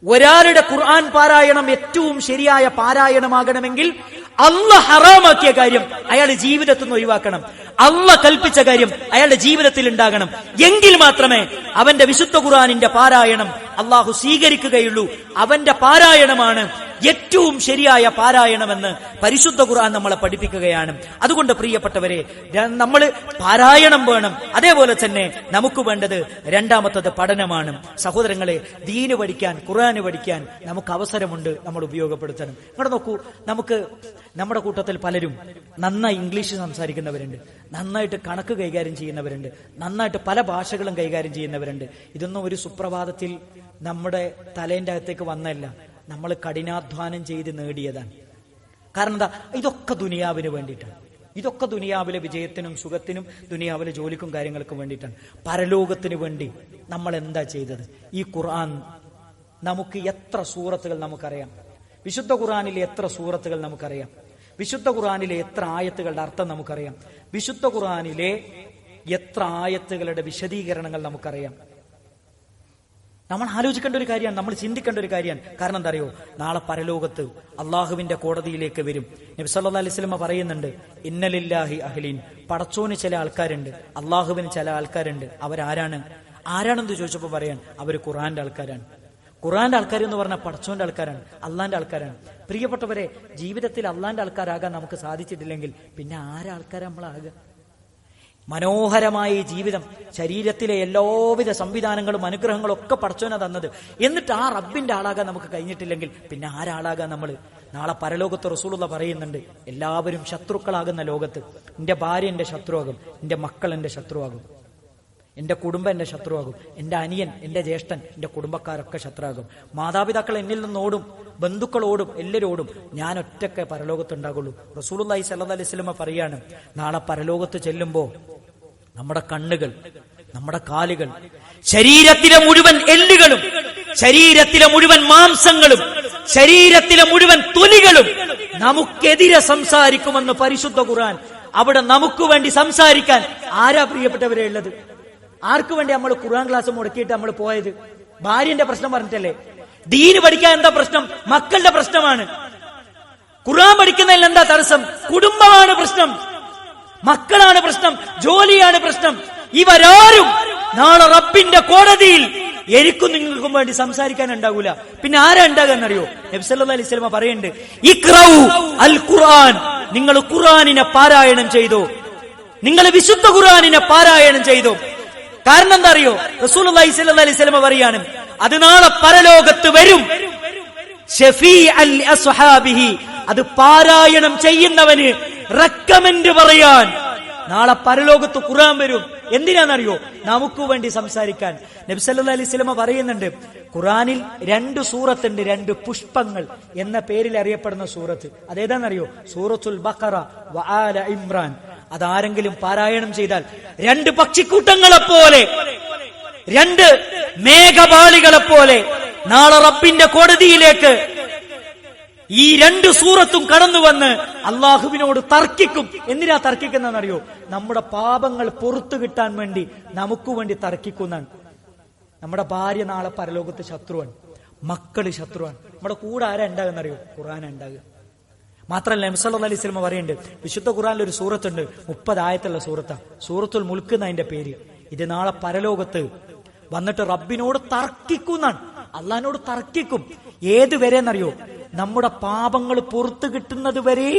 ഒരാളുടെ ഖുർആൻ പാരായണം ഏറ്റവും ശരിയായ പാരായണമാകണമെങ്കിൽ അല്ലാഹ് ഹറാമാക്കിയ കാര്യം അയാൾ ജീവിതത്തിൽ നിന്ന് ഒഴിവാക്കണം. അല്ലാഹ് കൽപ്പിച്ച കാര്യം അയാളുടെ ജീവിതത്തിൽ ഉണ്ടാകണം. എങ്കിൽ മാത്രമേ അവന്റെ വിശുദ്ധ ഖുർആനിന്റെ പാരായണം അല്ലാഹു സ്വീകരിക്കുകയുള്ളൂ. അവന്റെ പാരായണമാണ് ഏറ്റവും ശരിയായ പാരായണമെന്ന് പരിശുദ്ധ ഖുർആൻ നമ്മളെ പഠിപ്പിക്കുകയാണ്. അതുകൊണ്ട് പ്രിയപ്പെട്ടവരെ, നമ്മൾ പാരായണം വേണം. അതേപോലെ തന്നെ നമുക്ക് വേണ്ടത് രണ്ടാമത്തത് പഠനമാണ്. സഹോദരങ്ങളെ, ദീന് പഠിക്കാൻ, ഖുർആന് പഠിക്കാൻ നമുക്ക് അവസരമുണ്ട്, നമ്മൾ ഉപയോഗപ്പെടുത്തണം. ഇവിടെ നോക്കൂ, നമുക്ക് നമ്മുടെ കൂട്ടത്തിൽ പലരും നന്നായി ഇംഗ്ലീഷ് സംസാരിക്കുന്നവരുണ്ട്, നന്നായിട്ട് കണക്ക് കൈകാര്യം ചെയ്യുന്നവരുണ്ട്, നന്നായിട്ട് പല ഭാഷകളും കൈകാര്യം ചെയ്യുന്നവരുണ്ട്. ഇതൊന്നും ഒരു സുപ്രഭാതത്തിൽ നമ്മുടെ തലേന്റെ അകത്തേക്ക് വന്നല്ല, നമ്മൾ കഠിനാധ്വാനം ചെയ്ത് നേടിയതാണ്. കാരണം എന്താ? ഇതൊക്കെ ദുനിയാവിന് വേണ്ടിയിട്ടാണ്. ഇതൊക്കെ ദുനിയാവിലെ വിജയത്തിനും സുഖത്തിനും ദുനിയാവിലെ ജോലിക്കും കാര്യങ്ങൾക്കും വേണ്ടിയിട്ടാണ്. പരലോകത്തിന് വേണ്ടി നമ്മൾ എന്താ ചെയ്തത്? ഈ ഖുർആൻ നമുക്ക് എത്ര സൂറത്തുകൾ നമുക്കറിയാം. വിശുദ്ധ ഖുർആനിലെ എത്ര സൂറത്തുകൾ നമുക്കറിയാം. വിശുദ്ധ ഖുർആനിലെ എത്ര ആയത്തുകളുടെ അർത്ഥം നമുക്കറിയാം. വിശുദ്ധ ഖുർആനിലെ എത്ര ആയത്തുകളുടെ വിശദീകരണങ്ങൾ നമുക്കറിയാം. നമ്മൾ ആലോചിക്കേണ്ട ഒരു കാര്യമാണ്, നമ്മൾ ചിന്തിക്കേണ്ട ഒരു കാര്യമാണ്. കാരണം എന്താ അറിയോ? നാളെ പരലോകത്ത് അള്ളാഹുവിന്റെ കോടതിയിലേക്ക് വരും. നബി സല്ലല്ലാഹു അലൈഹി വസല്ലം പറയുന്നുണ്ട്, ഇന്നലില്ലാഹി അഹ്ലീൻ, പടച്ചോന് ചില ആൾക്കാരുണ്ട്, അള്ളാഹുവിന് ചില ആൾക്കാരുണ്ട്. ആരാണെന്ന് ചോദിച്ചപ്പോൾ പറയാൻ, അവർ ഖുർആന്റെ ആൾക്കാരാണ്. ഖുർആന്റെ ആൾക്കാർ എന്ന് പറഞ്ഞാൽ പടച്ചോന്റെ ആൾക്കാരാണ്, അള്ളാന്റെ ആൾക്കാരാണ്. പ്രിയപ്പെട്ടവരെ, ജീവിതത്തിൽ അള്ളാന്റെ ആൾക്കാരാകാൻ നമുക്ക് സാധിച്ചിട്ടില്ലെങ്കിൽ പിന്നെ ആൾക്കാരാ നമ്മളാകുക? മനോഹരമായ ഈ ജീവിതം, ശരീരത്തിലെ എല്ലാവിധ സംവിധാനങ്ങളും അനുഗ്രഹങ്ങളും ഒക്കെ പടച്ചോന തന്നത്, എന്നിട്ട് ആ റബ്ബിന്റെ ആളാകാൻ നമുക്ക് കഴിഞ്ഞിട്ടില്ലെങ്കിൽ പിന്നെ ആരാളാകാൻ നമ്മൾ? നാളെ പരലോകത്ത് റസൂലുള്ള പറയുന്നുണ്ട്, എല്ലാവരും ശത്രുക്കളാകുന്ന ലോകത്ത് എന്റെ ഭാര്യ എന്റെ ശത്രുവാകും, എന്റെ മക്കൾ എന്റെ ശത്രുവാകും, എന്റെ കുടുംബം എന്റെ ശത്രുവാകും, എന്റെ അനിയൻ, എന്റെ ജ്യേഷ്ഠൻ, എന്റെ കുടുംബക്കാരൊക്കെ ശത്രുവാകും, മാതാപിതാക്കൾ എന്നിൽ നിന്നോടും, ബന്ധുക്കളോടും, എല്ലാവരോടും ഞാൻ ഒറ്റയ്ക്ക് പരലോകത്തുണ്ടാകുള്ളൂ. റസൂലുള്ളാഹി സ്വല്ലല്ലാഹു അലൈഹി വസല്ലം പറയാണ്, നാളെ പരലോകത്ത് ചെല്ലുമ്പോ നമ്മുടെ കണ്ണുകൾ, നമ്മുടെ കാലുകൾ, ശരീരത്തിലെ മുഴുവൻ എല്ലുകളും, ശരീരത്തിലെ മുഴുവൻ മാംസങ്ങളും, ശരീരത്തിലെ മുഴുവൻ തൊലികളും നമുക്കെതിരെ സംസാരിക്കുമെന്ന് പരിശുദ്ധ ഖുർആൻ. അവിടെ നമുക്ക് വേണ്ടി സംസാരിക്കാൻ ആരാ പ്രിയപ്പെട്ടവരെ ഉള്ളത്? ആർക്കു വേണ്ടി നമ്മൾ ഖുർആൻ ക്ലാസ് മുടക്കിയിട്ട് നമ്മൾ പോയത്? ഭാര്യന്റെ പ്രശ്നം പറഞ്ഞിട്ടല്ലേ? ദീന് പഠിക്കാൻ എന്താ പ്രശ്നം? മക്കളുടെ പ്രശ്നമാണ്. ഖുർആൻ പഠിക്കുന്നതിൽ എന്താ തടസ്സം? കുടുംബമാണ് പ്രശ്നം, മക്കളാണ് പ്രശ്നം, ജോലിയാണ് പ്രശ്നം. ഇവരാരും നാളെ റബ്ബിന്റെ കോടതിയിൽ എനിക്കും നിങ്ങൾക്കും വേണ്ടി സംസാരിക്കാൻ ഉണ്ടാകൂല. പിന്നെ ആരാ ഉണ്ടാകാന്നറിയോ? നബി സല്ലല്ലാഹു അലൈഹി വസല്ലം പറയുന്നുണ്ട്, ഇഖ്റഉ അൽ ഖുർആൻ, നിങ്ങൾ ഖുർആനിനെ പാരായണം ചെയ്തു, നിങ്ങൾ വിശുദ്ധ ഖുർആനിനെ പാരായണം ചെയ്തു. കാരണം എന്താ അറിയോ? റസൂലുള്ളാഹി സ്വല്ലല്ലാഹു അലൈഹി വസല്ലം പറയാണ്, അത് നാളെ പരലോകത്ത് വരും, ശഫീഅൻ ലിഅസ്ഹാബിഹി, അത് പാരായണം ചെയ്യുന്നവന് റെക്കമെൻഡ് പറയാൻ നാളെ പരലോകത്ത് ഖുർആൻ വരും. എന്തിനാണെന്നറിയോ? നമുക്ക് വേണ്ടി സംസാരിക്കാൻ. നബി സല്ലല്ലാഹു അലൈഹി വസല്ലം പറയുന്നുണ്ട്, ഖുറാനിൽ 2 സൂറത്തുണ്ട്, 2 പുഷ്പങ്ങൾ എന്ന പേരിൽ അറിയപ്പെടുന്ന സൂറത്ത്. അതേതാണെന്നറിയോ? സൂറത്തുൽ ബഖറ വ ആല ഇമ്രാൻ. അതാരെങ്കിലും പാരായണം ചെയ്താൽ 2 പക്ഷിക്കൂട്ടങ്ങളെ പോലെ, 2 മേഘപാളികളെ പോലെ നാളെ റബ്ബിന്റെ കോടതിയിലേക്ക് ഈ 2 സൂറത്തും കടന്നു വന്ന് അള്ളാഹുവിനോട് തർക്കിക്കും. എന്തിനാ തർക്കിക്കുന്നറിയോ? നമ്മുടെ പാപങ്ങൾ പുറത്തു കിട്ടാൻ വേണ്ടി നമുക്ക് വേണ്ടി തർക്കിക്കുന്നതാണ്. നമ്മുടെ ഭാര്യ നാളെ പരലോകത്ത് ശത്രുവാണ്, മക്കള് ശത്രുവാണ്. നമ്മുടെ കൂടെ ആരാ ഉണ്ടാകുന്നറിയോ? ഖുർആൻ ഉണ്ടാകുക. മാത്രമല്ല നബി സല്ലല്ലാഹു അലൈഹി വസല്ലം പറയുന്നുണ്ട്, വിശുദ്ധ ഖുർആനിൽ ഒരു സൂറത്തുണ്ട്, 30 ആയത്തുള്ള സൂറത്താ, സൂറത്തുൽ മുൽക്ക് എന്നതിന്റെ പേര്. ഇത് നാളെ പരലോകത്ത് വന്നിട്ട് റബ്ബിനോട് തർക്കിക്കുന്നതാണ്, അള്ളാഹിനോട് തർക്കിക്കും. ഏതുവരെ എന്നറിയോ? നമ്മുടെ പാപങ്ങൾ പുറത്തു കിട്ടുന്നത് വരെ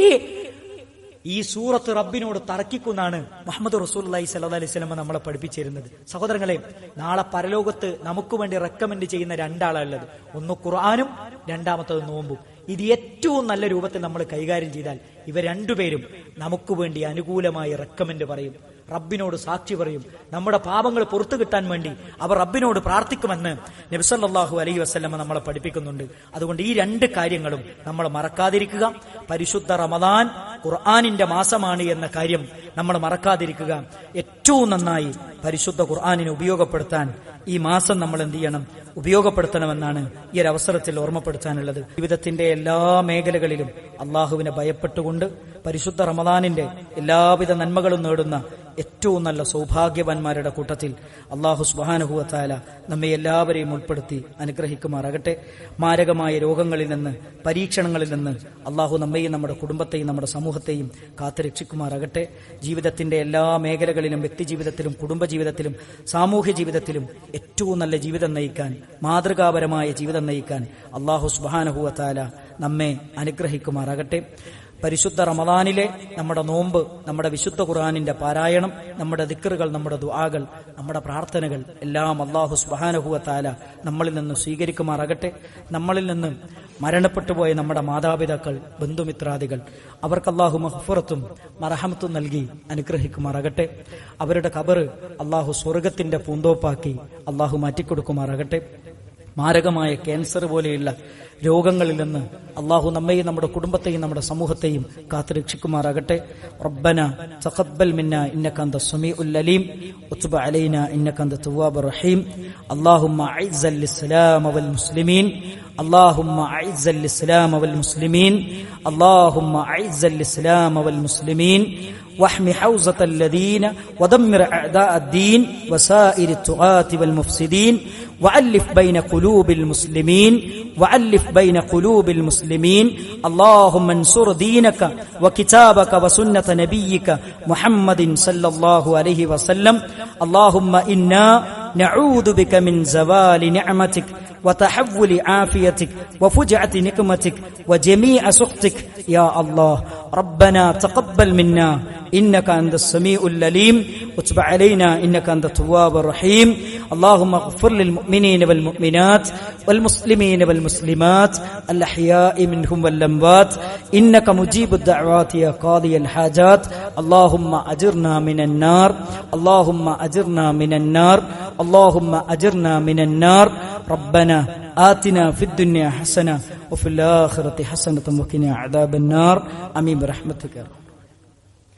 ഈ സൂറത്ത് റബ്ബിനോട് തർക്കിക്കുന്നതാണ് മുഹമ്മദ് റസൂലുള്ളാഹി സ്വല്ലല്ലാഹു അലൈഹി വസല്ലം നമ്മളെ പഠിപ്പിച്ചിരുന്നത്. സഹോദരങ്ങളെ, നാളെ പരലോകത്ത് നമുക്ക് വേണ്ടി റെക്കമെൻഡ് ചെയ്യുന്ന 2 ആളുള്ളത്, ഒന്ന് ഖുർആനും, രണ്ടാമത്തത് നോമ്പും. ഇത് ഏറ്റവും നല്ല രൂപത്തിൽ നമ്മൾ കൈകാര്യം ചെയ്താൽ ഇവർ 2 പേരും നമുക്ക് വേണ്ടി അനുകൂലമായി റെക്കമെൻഡ് പറയും, റബ്ബിനോട് സാക്ഷി പറയും. നമ്മുടെ പാപങ്ങൾ പുറത്തു കിട്ടാൻ വേണ്ടി അവർ റബ്ബിനോട് പ്രാർത്ഥിക്കുമെന്ന് നബി സല്ലല്ലാഹു അലൈഹി വസല്ലം നമ്മളെ പഠിപ്പിക്കുന്നുണ്ട്. അതുകൊണ്ട് ഈ 2 കാര്യങ്ങളും നമ്മൾ മറക്കാതിരിക്കുക. പരിശുദ്ധ റമദാൻ ഖുർആനിന്റെ മാസമാണ് എന്ന കാര്യം നമ്മൾ മറക്കാതിരിക്കുക. ഏറ്റവും നന്നായി പരിശുദ്ധ ഖുർആനിനെ ഉപയോഗപ്പെടുത്താൻ ഈ മാസം നമ്മൾ എന്ത് ചെയ്യണം? ഉപയോഗപ്പെടുത്തണമെന്നാണ് ഈ ഒരു അവസരത്തിൽ ഓർമ്മപ്പെടുത്താനുള്ളത്. ജീവിതത്തിന്റെ എല്ലാ മേഖലകളിലും അള്ളാഹുവിനെ ഭയപ്പെട്ടുകൊണ്ട് പരിശുദ്ധ റമദാനിന്റെ എല്ലാവിധ നന്മകളും നേടുന്ന ഏറ്റവും നല്ല സൗഭാഗ്യവാന്മാരുടെ കൂട്ടത്തിൽ അള്ളാഹു സുബ്ഹാനഹു വ തആല നമ്മെ എല്ലാവരെയും ഉൾപ്പെടുത്തി അനുഗ്രഹിക്കുമാറാകട്ടെ. മാരകമായ രോഗങ്ങളിൽ നിന്ന്, പരീക്ഷണങ്ങളിൽ നിന്ന് അള്ളാഹു നമ്മെയും നമ്മുടെ കുടുംബത്തെയും നമ്മുടെ സമൂഹത്തെയും കാത്തുരക്ഷിക്കുമാറാകട്ടെ. ജീവിതത്തിന്റെ എല്ലാ മേഖലകളിലും, വ്യക്തിജീവിതത്തിലും, കുടുംബജീവിതത്തിലും, സാമൂഹ്യ ജീവിതത്തിലും ഏറ്റവും നല്ല ജീവിതം നയിക്കാൻ, മാതൃകാപരമായ ജീവിതം നയിക്കാൻ അള്ളാഹു സുബ്ഹാനഹു വ തആല നമ്മെ അനുഗ്രഹിക്കുമാറാകട്ടെ. പരിശുദ്ധ റമദാനിലെ നമ്മുടെ നോമ്പ്, നമ്മുടെ വിശുദ്ധ ഖുർആനിന്റെ പാരായണം, നമ്മുടെ ദിക്റുകൾ, നമ്മുടെ ദുആകൾ, നമ്മുടെ പ്രാർത്ഥനകൾ എല്ലാം അല്ലാഹു സുബ്ഹാനഹു വ തആല നമ്മളിൽ നിന്ന് സ്വീകരിക്കുമാറാകട്ടെ. നമ്മളിൽ നിന്ന് മരണപ്പെട്ടു പോയ നമ്മുടെ മാതാപിതാക്കൾ, ബന്ധുമിത്രാദികൾ, അവർക്ക് അല്ലാഹു മഗ്ഫിറത്തും മർഹമത്തും നൽകി അനുഗ്രഹിക്കുമാറാകട്ടെ. അവരുടെ ഖബർ അല്ലാഹു സ്വർഗത്തിന്റെ പൂന്തോപ്പാക്കി അല്ലാഹു മാറ്റിക്കൊടുക്കുമാറാകട്ടെ. മാരകമായ ക്യാൻസർ പോലെയുള്ള രോഗങ്ങളിൽ നിന്ന് അള്ളാഹു നമ്മെയും നമ്മുടെ കുടുംബത്തെയും നമ്മുടെ സമൂഹത്തെയും കാത്തുരക്ഷിക്കുമാറാകട്ടെ. റബ്ബന തഖബ്ബൽ മിന്നാ ഇന്നക അൻത സമീഉൽ അലീം വതുബ് അലൈനാ ഇന്നക അൻത തവ്വാബുർ റഹീം. അല്ലാഹുമ്മ അഇസ്സൽ ഇസ്ലാമ വൽ മുസ്ലിമീൻ, اللهم أعز الإسلام والمسلمين، اللهم أعز الإسلام والمسلمين، واحمي حوزة الذين ودمر أعداء الدين وسائر الطغاة والمفسدين، وألف بين قلوب المسلمين، وألف بين قلوب المسلمين. اللهم انصر دينك وكتابك وسنة نبيك محمد صلى الله عليه وسلم. اللهم إنا نعوذ بك من زوال نعمتك وتحول عافيتك وفجعة نقمتك وجميع سخطك يا الله. ربنا تقبل منا إنك أنت السميع العليم وتب علينا إنك أنت التواب الرحيم. اللهم اغفر للمؤمنين والمؤمنات والمسلمين والمسلمات الأحياء منهم والأموات إنك مجيب الدعوات يا قاضي الحاجات. اللهم أجرنا من النار، اللهم أجرنا من النار، اللهم أجرنا من النار. ربنا آتنا في الدنيا حسنة وفي الآخرة حسنة وقنا عذاب النار. آمين برحمتك.